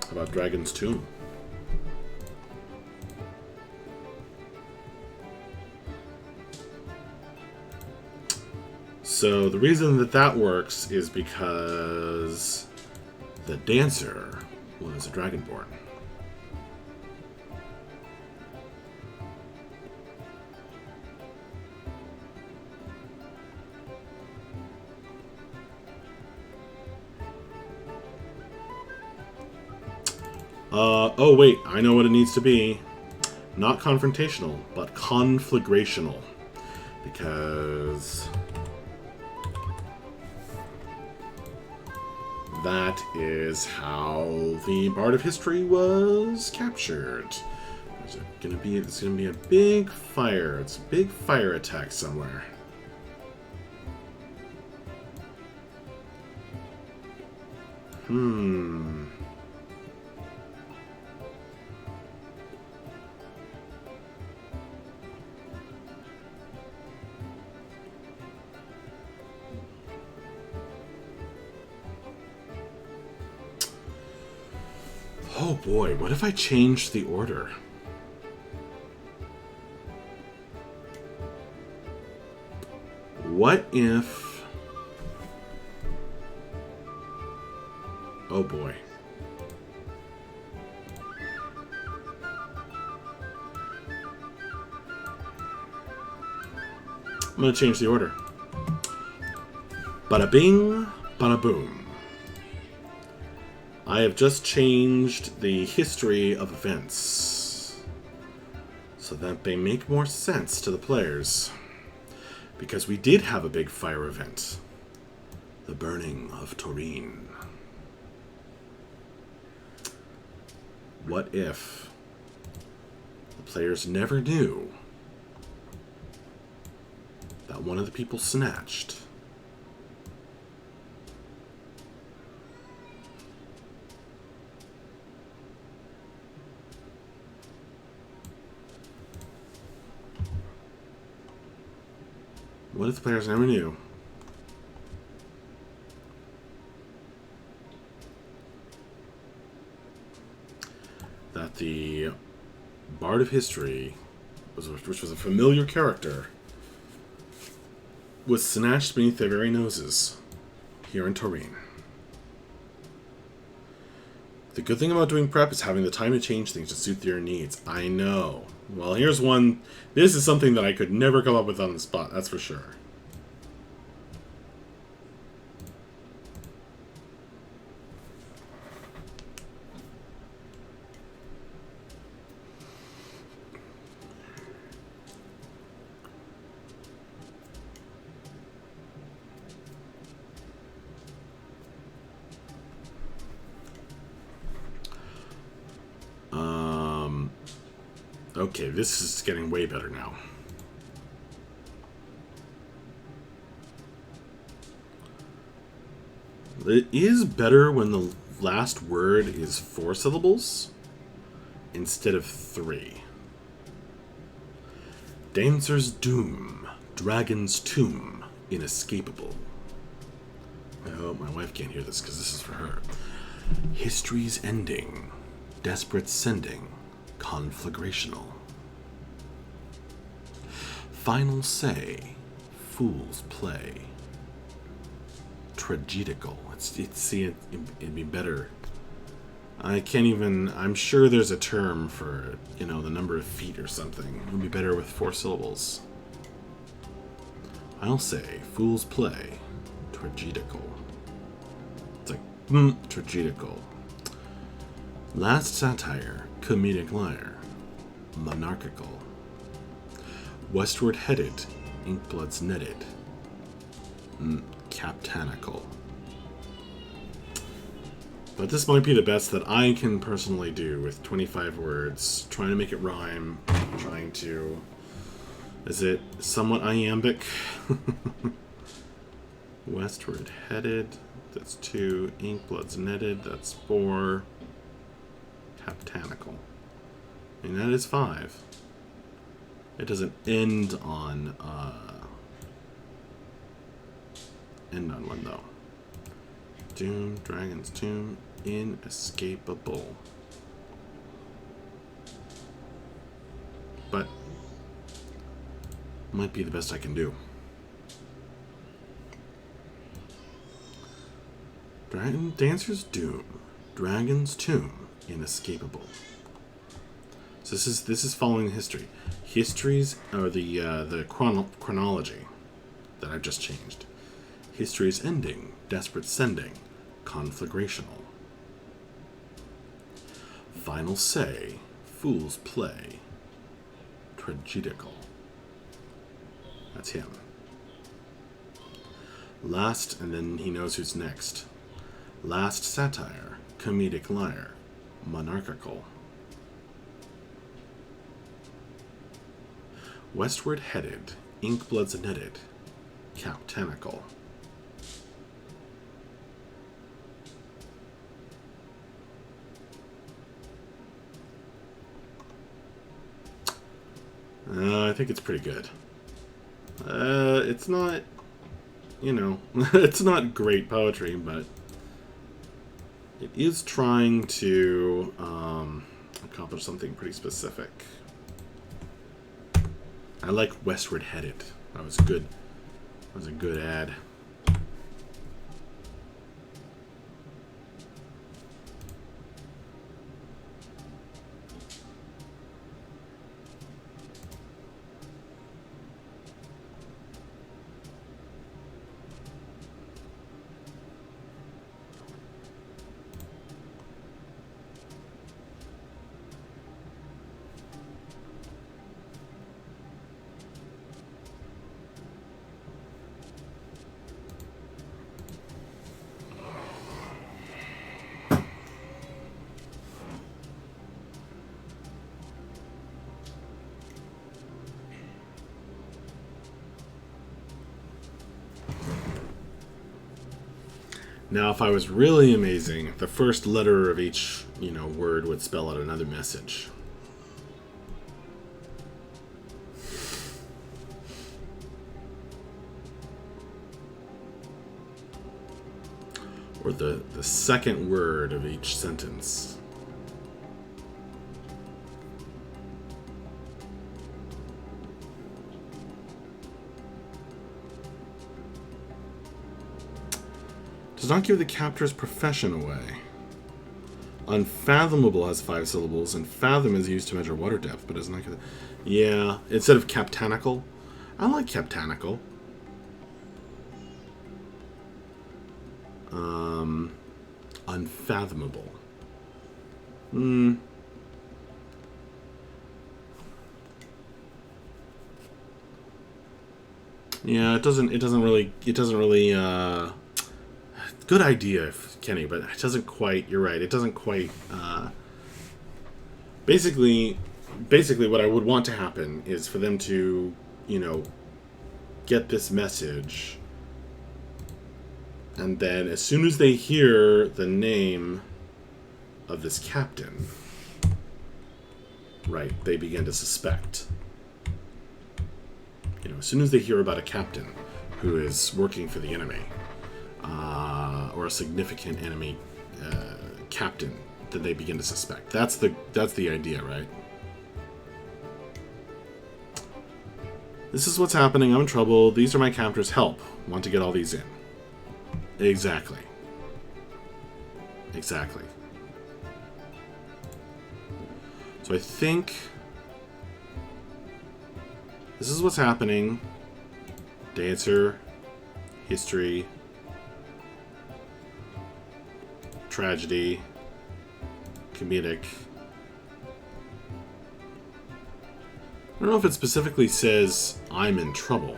How about Dragon's Tomb? So the reason that that works is because the dancer was a dragonborn. Oh wait, I know what it needs to be. Not confrontational, but conflagrational. Because... that is how the Bard of History was captured. It's gonna be a big fire. It's a big fire attack somewhere. Oh boy, what if I changed the order? What if... oh boy. I'm gonna change the order. Bada bing, bada boom. I have just changed the history of events so that they make more sense to the players. Because we did have a big fire event. The burning of Toreen. What if the players never knew that one of the people snatched. What if the players never knew? That the Bard of History, which was a familiar character, was snatched beneath their very noses here in Turin. The good thing about doing prep is having the time to change things to suit your needs. I know. Well, here's one. This is something that I could never come up with on the spot, that's for sure. Okay, this is getting way better now. It is better when the last word is 4 syllables instead of 3. Dancer's doom, dragon's tomb, inescapable. I hope my wife can't hear this because this is for her. History's ending, desperate sending, conflagrational. Final say, fool's play. Tragedical. It'd be better. I can't even. I'm sure there's a term for, the number of feet or something. It would be better with 4 syllables. I'll say, fool's play. Tragedical. It's like, tragedical. Last satire, comedic lyre. Monarchical. Westward headed, inkbloods netted. Captanical. But this might be the best that I can personally do with 25 words, trying to make it rhyme, trying to... Is it somewhat iambic? Westward headed, that's 2. Inkbloods netted, that's 4. Captanical. And that is 5. It doesn't end on one though. Doom, Dragon's Tomb, inescapable. But might be the best I can do. Dancer's Doom, Dragon's Tomb, inescapable. So this is following history. History's or the chronology that I've just changed. History's ending, desperate sending, conflagrational. Final say, fool's play, tragedical. That's him. Last, and then he knows who's next. Last satire, comedic lyre, monarchical. Westward headed, inkbloods netted, captanical. I think it's pretty good. It's not, it's not great poetry, but it is trying to accomplish something pretty specific. I like Westward Headed. That was good. That was a good ad. Now, if I was really amazing, the first letter of each, word would spell out another message. Or the second word of each sentence. Does not give the captor's profession away. Unfathomable has 5 syllables, and fathom is used to measure water depth, but does not give. Yeah, instead of captanical. I like captanical. Unfathomable. Yeah, it doesn't really. Good idea, Kenny, but it doesn't quite. You're right. It doesn't quite. Basically, what I would want to happen is for them to, get this message, and then as soon as they hear the name of this captain, right, they begin to suspect. As soon as they hear about a captain who is working for the enemy, or a significant enemy captain, then they begin to suspect. That's the idea, right? This is what's happening. I'm in trouble. These are my captors. Help. Want to get all these in. Exactly. So I think this is what's happening. Dancer, history, tragedy, comedic. I don't know if it specifically says I'm in trouble.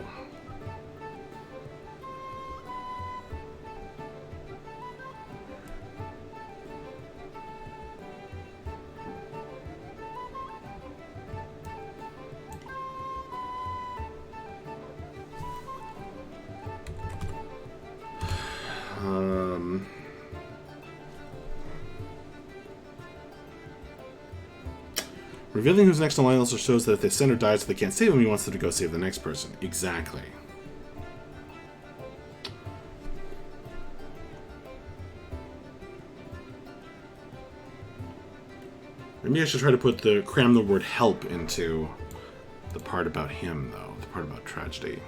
Revealing who's next in line also shows that if the sender dies so they can't save him, he wants them to go save the next person. Exactly. Maybe I should try to cram the word help into the part about him, though. The part about tragedy.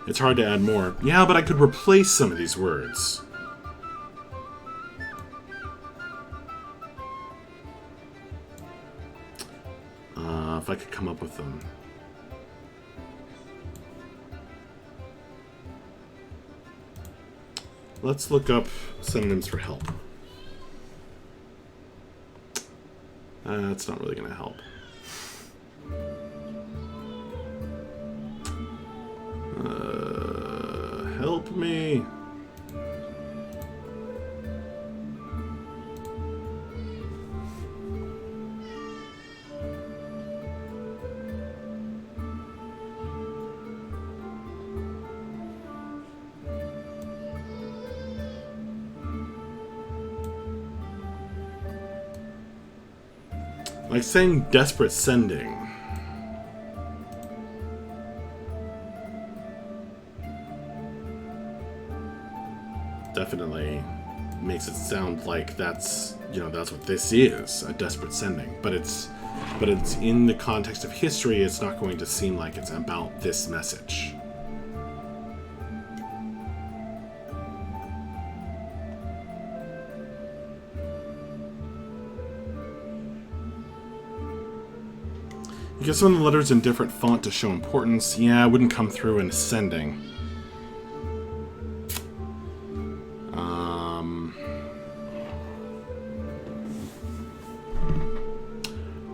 It's hard to add more. Yeah, but I could replace some of these words. If I could come up with them. Let's look up synonyms for help. That's not really going to help. Help me. Like saying desperate sending. Definitely makes it sound like that's what this is, a desperate sending. But it's in the context of history, it's not going to seem like it's about this message. You get some of the letters in different font to show importance. Yeah, it wouldn't come through in sending.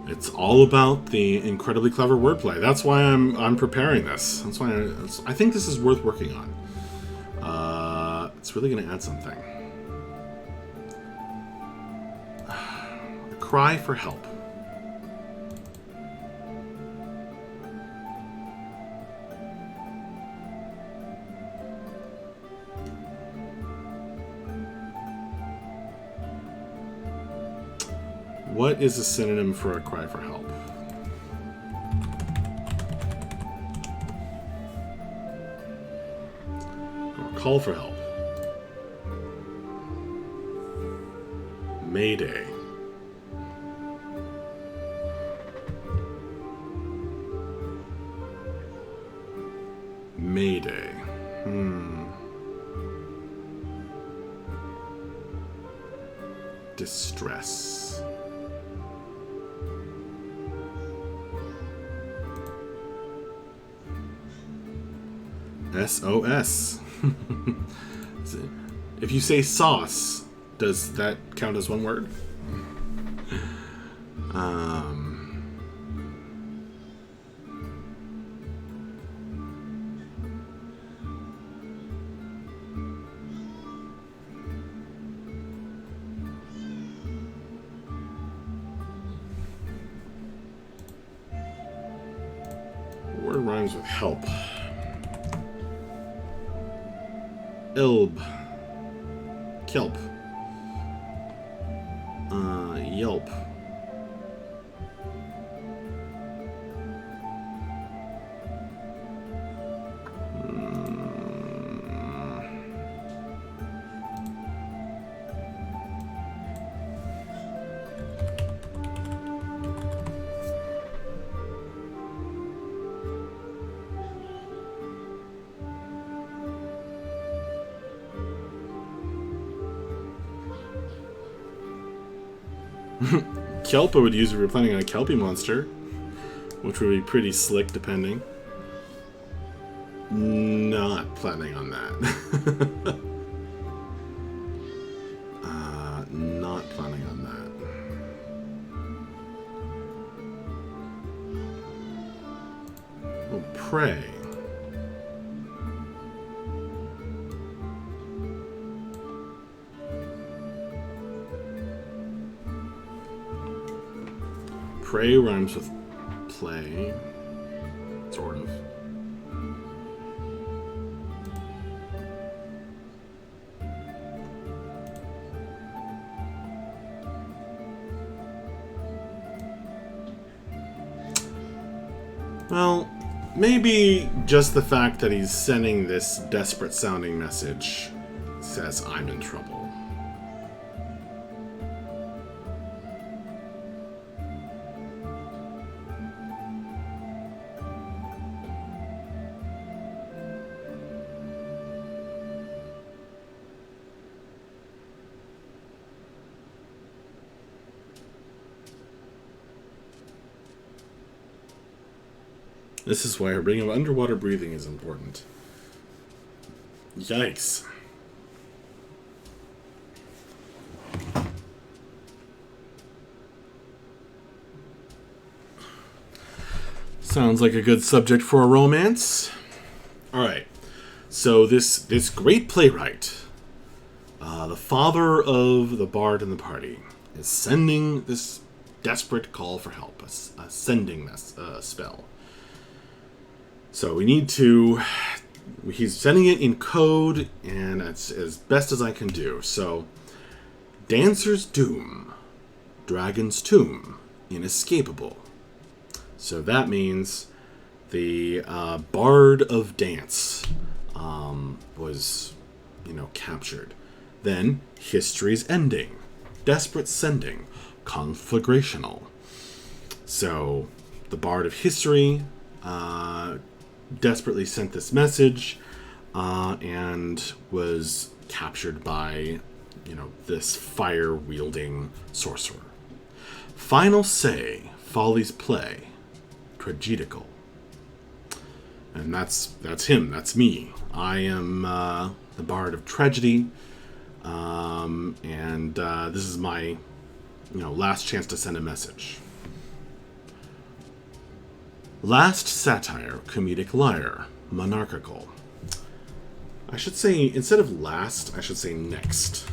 It's all about the incredibly clever wordplay. That's why I'm preparing this. That's why I think this is worth working on. It's really going to add something. A cry for help. What is a synonym for a cry for help? Or a call for help. Mayday. Mayday. Distress. SOS. If you say sauce, does that count as one word? Word rhymes with help. Ilb. Kelp. Yelp. Kelp I would use if we were planning on a Kelpie monster, which would be pretty slick depending. Not planning on that. Not planning on that. Oh, pray. Pray rhymes with play, sort of. Well, maybe just the fact that he's sending this desperate sounding message says I'm in trouble. This is why bringing up underwater breathing is important. Yikes. Sounds like a good subject for a romance. Alright, so this great playwright, the father of the bard in the party, is sending this desperate call for help, a sending spell. So we need to... He's sending it in code, and it's as best as I can do. So, Dancer's Doom, Dragon's Tomb, inescapable. So that means the Bard of Dance was, captured. Then, History's Ending, Desperate Sending, Conflagrational. So, the Bard of History desperately sent this message and was captured by, this fire-wielding sorcerer. Final Say, Folly's Play, Tragedical. And that's him, that's me. I am the Bard of Tragedy, and this is my, last chance to send a message. Last satire, comedic liar, monarchical. I should say, instead of last, I should say next.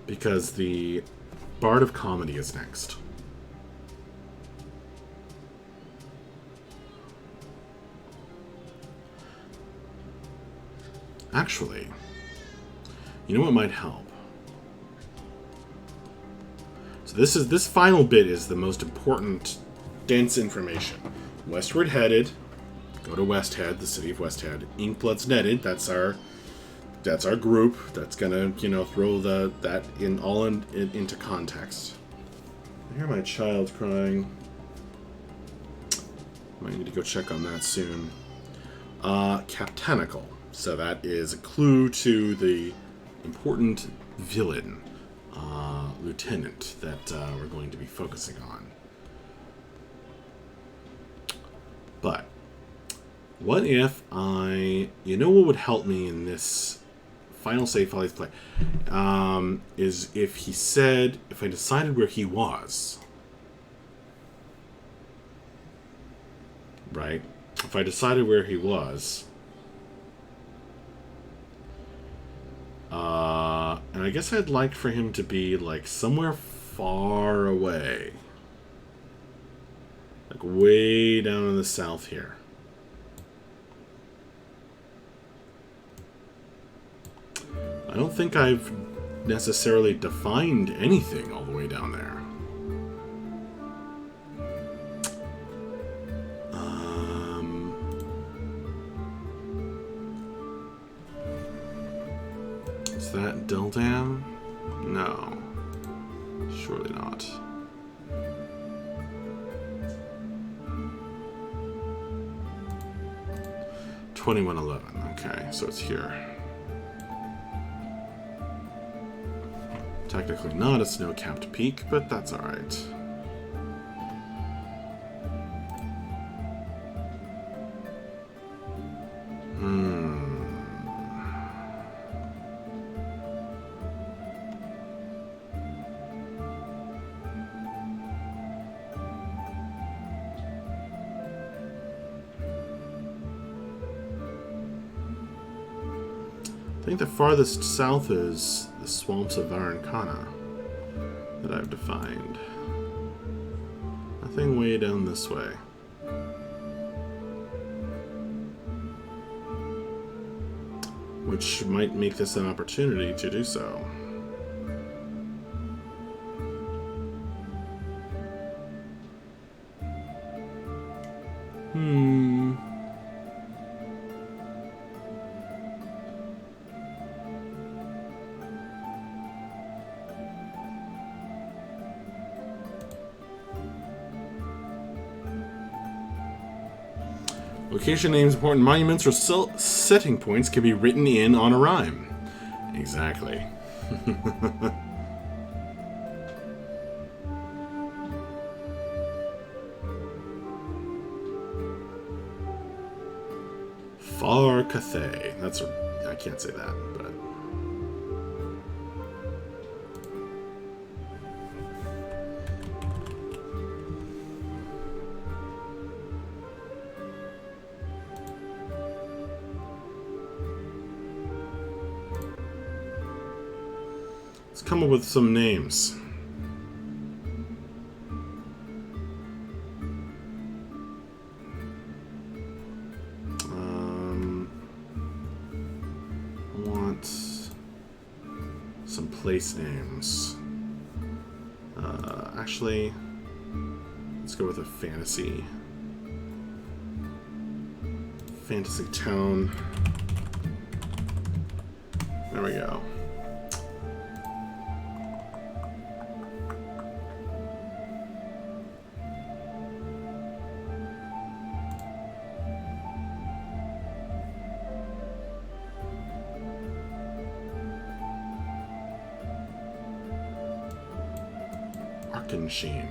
Because the Bard of Comedy is next. Actually, you know what might help? So this final bit is the most important, dense information. Westward headed, go to Westhead, the city of Westhead. Inkblood's netted. That's our group. That's gonna throw that into context. I hear my child crying. Might need to go check on that soon. Captainical. So that is a clue to the important villain, lieutenant, that we're going to be focusing on. But what if you know what would help me in this final save file play, is if I decided where he was, right? If I decided where he was, and I guess I'd like for him to be like somewhere far away, like way down in the south here. I don't think I've necessarily defined anything all the way down there. Is that Dildam? No. Surely not. $21.11. Okay, so it's here. Technically not a snow-capped peak, but that's alright. I think the farthest south is the swamps of Varankana that I've defined. Nothing way down this way. Which might make this an opportunity to do so. Location names, important monuments, or setting points can be written in on a rhyme. Exactly. Far Cathay. I can't say that, but... Let's come up with some names. I want some place names. Actually, let's go with a fantasy town. There we go. Arkensheen.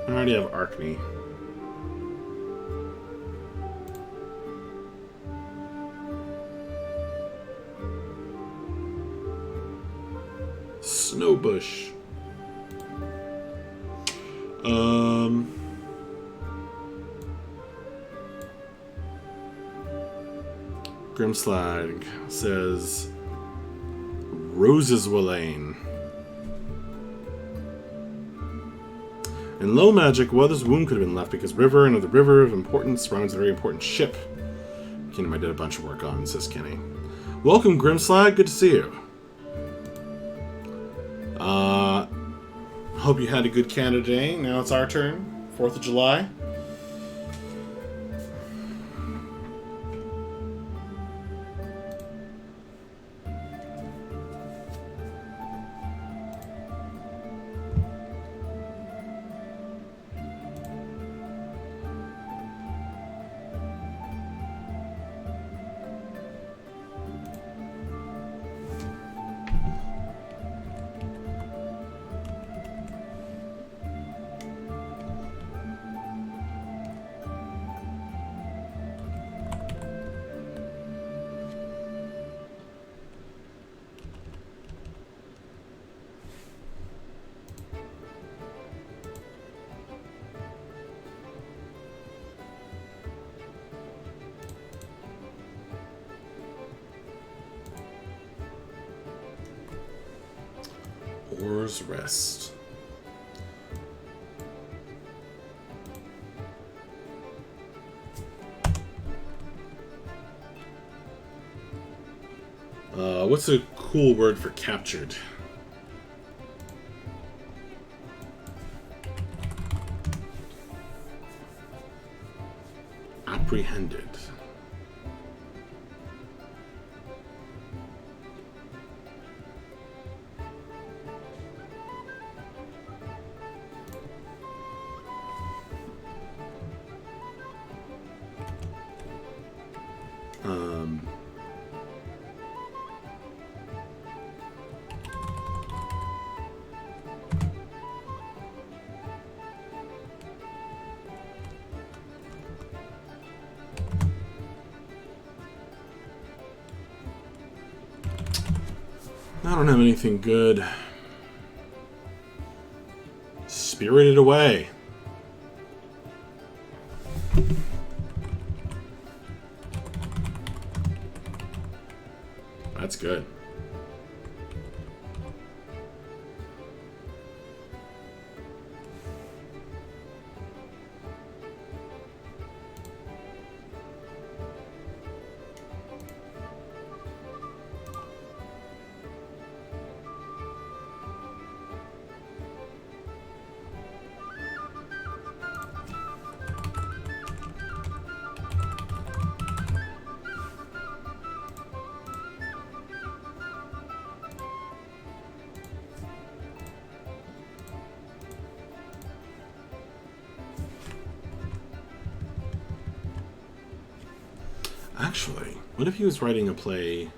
I already have Arcney. Snowbush. Grimslag says Roses Wallane. In low magic, Weather's Wound could have been left because River and the River of Importance surrounds a very important ship. Kingdom I did a bunch of work on, says Kenny. Welcome, Grimslag. Good to see you. Hope you had a good Canada Day. Now it's our turn. 4th of July. Oars Rest. What's a cool word for captured? Apprehended. I don't have anything good. Spirited Away. That's good. Actually, what if he was writing a play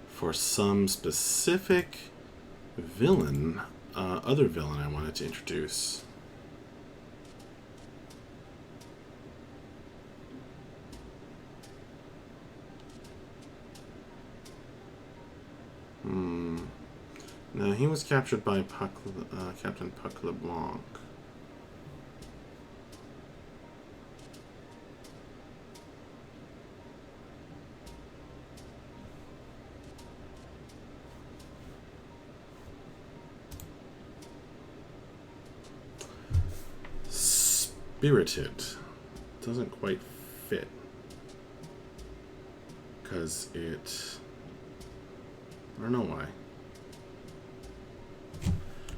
for some specific villain, other villain I wanted to introduce? No, he was captured by Captain Puck LeBlanc. Spirited doesn't quite fit because it, I don't know why.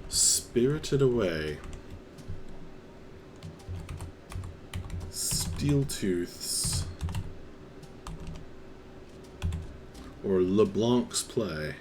Spirited Away. Steeltooth's or LeBlanc's play.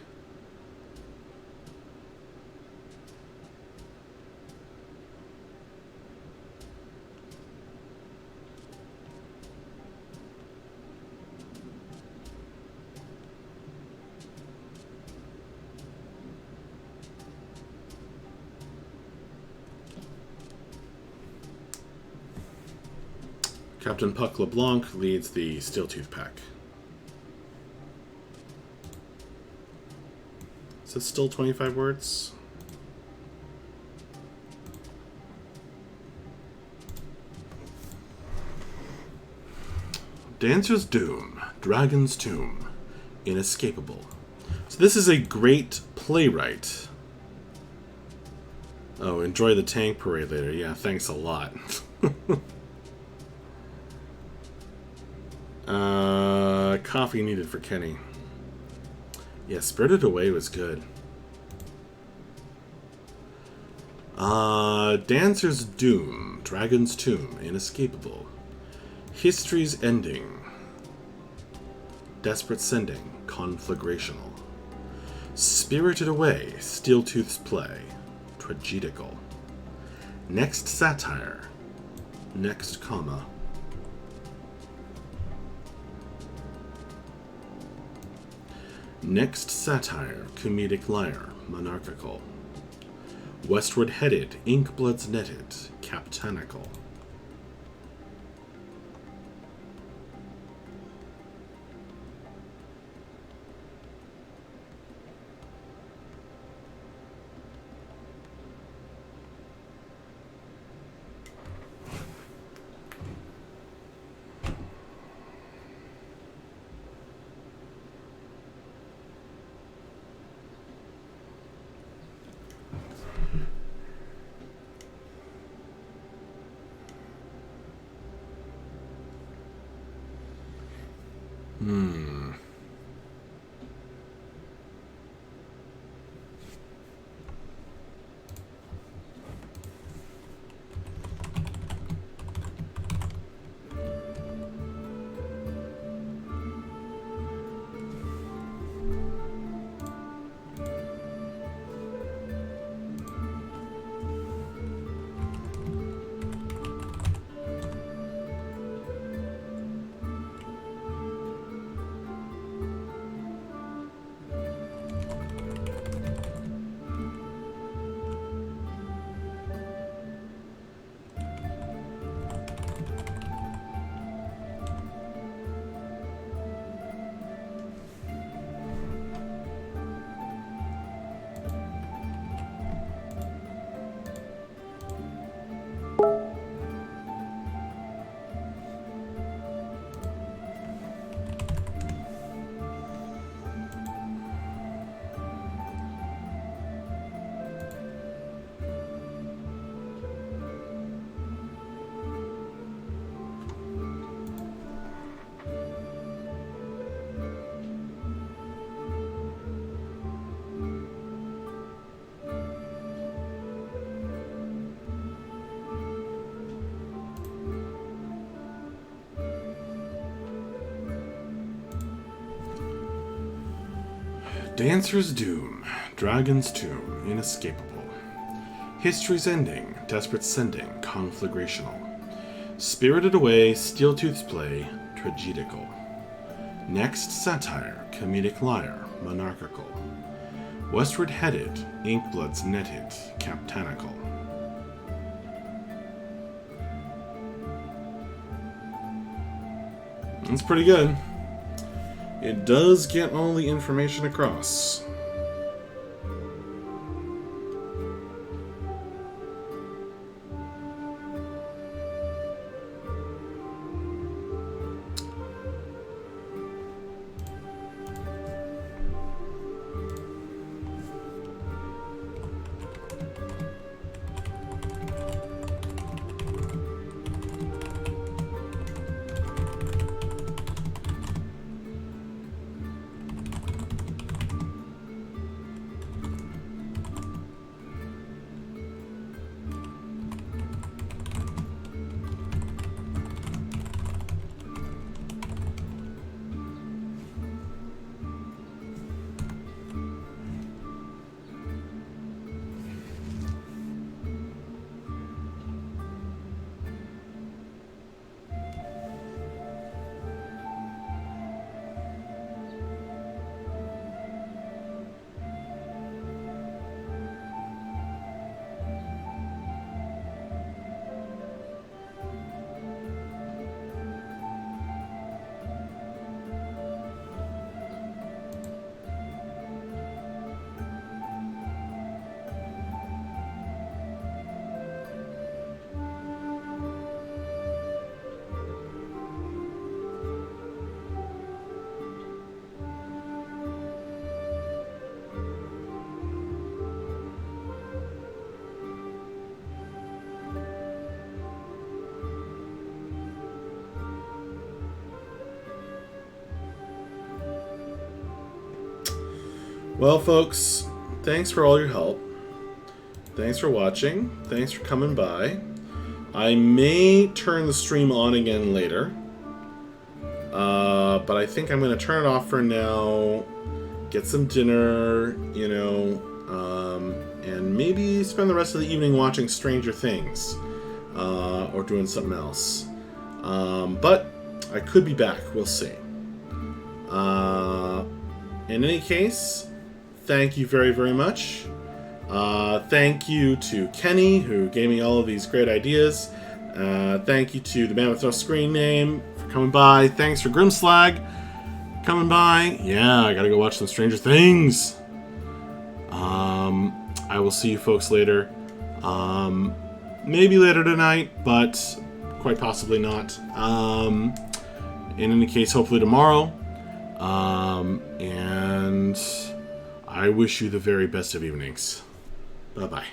Captain Puck LeBlanc leads the Steeltooth pack. Is this still 25 words? Dancer's Doom, Dragon's Tomb, Inescapable. So this is a great playwright. Oh, enjoy the tank parade later. Yeah, thanks a lot. Coffee needed for Kenny. Yeah, Spirited Away was good. Dancer's Doom, Dragon's Tomb, Inescapable. History's Ending. Desperate Sending, Conflagrational. Spirited Away, Steeltooth's Play, Tragedical. Next Satire, Next Comma. Next Satire, Comedic Lyre, Monarchical. Westward Headed, Inkbloods Netted, Captanical. Dancer's Doom, Dragon's Tomb, Inescapable. History's Ending, Desperate Sending, Conflagrational. Spirited Away, Steeltooth's Play, Tragedical. Next Satire, Comedic Lyre, Monarchical. Westward Headed, Inkbloods Netted, Captanical. That's pretty good. It does get all the information across. Well, folks, thanks for all your help. Thanks for watching. Thanks for coming by. I may turn the stream on again later. But I think I'm going to turn it off for now. Get some dinner, you know, and maybe spend the rest of the evening watching Stranger Things. Or doing something else. But I could be back. We'll see. In any case, thank you very, very much. Thank you to Kenny, who gave me all of these great ideas. Thank you to the man with no screen name for coming by. Thanks for Grimslag coming by. Yeah, I gotta go watch some Stranger Things. I will see you folks later. Maybe later tonight, but quite possibly not. In any case, hopefully tomorrow. And I wish you the very best of evenings. Bye-bye.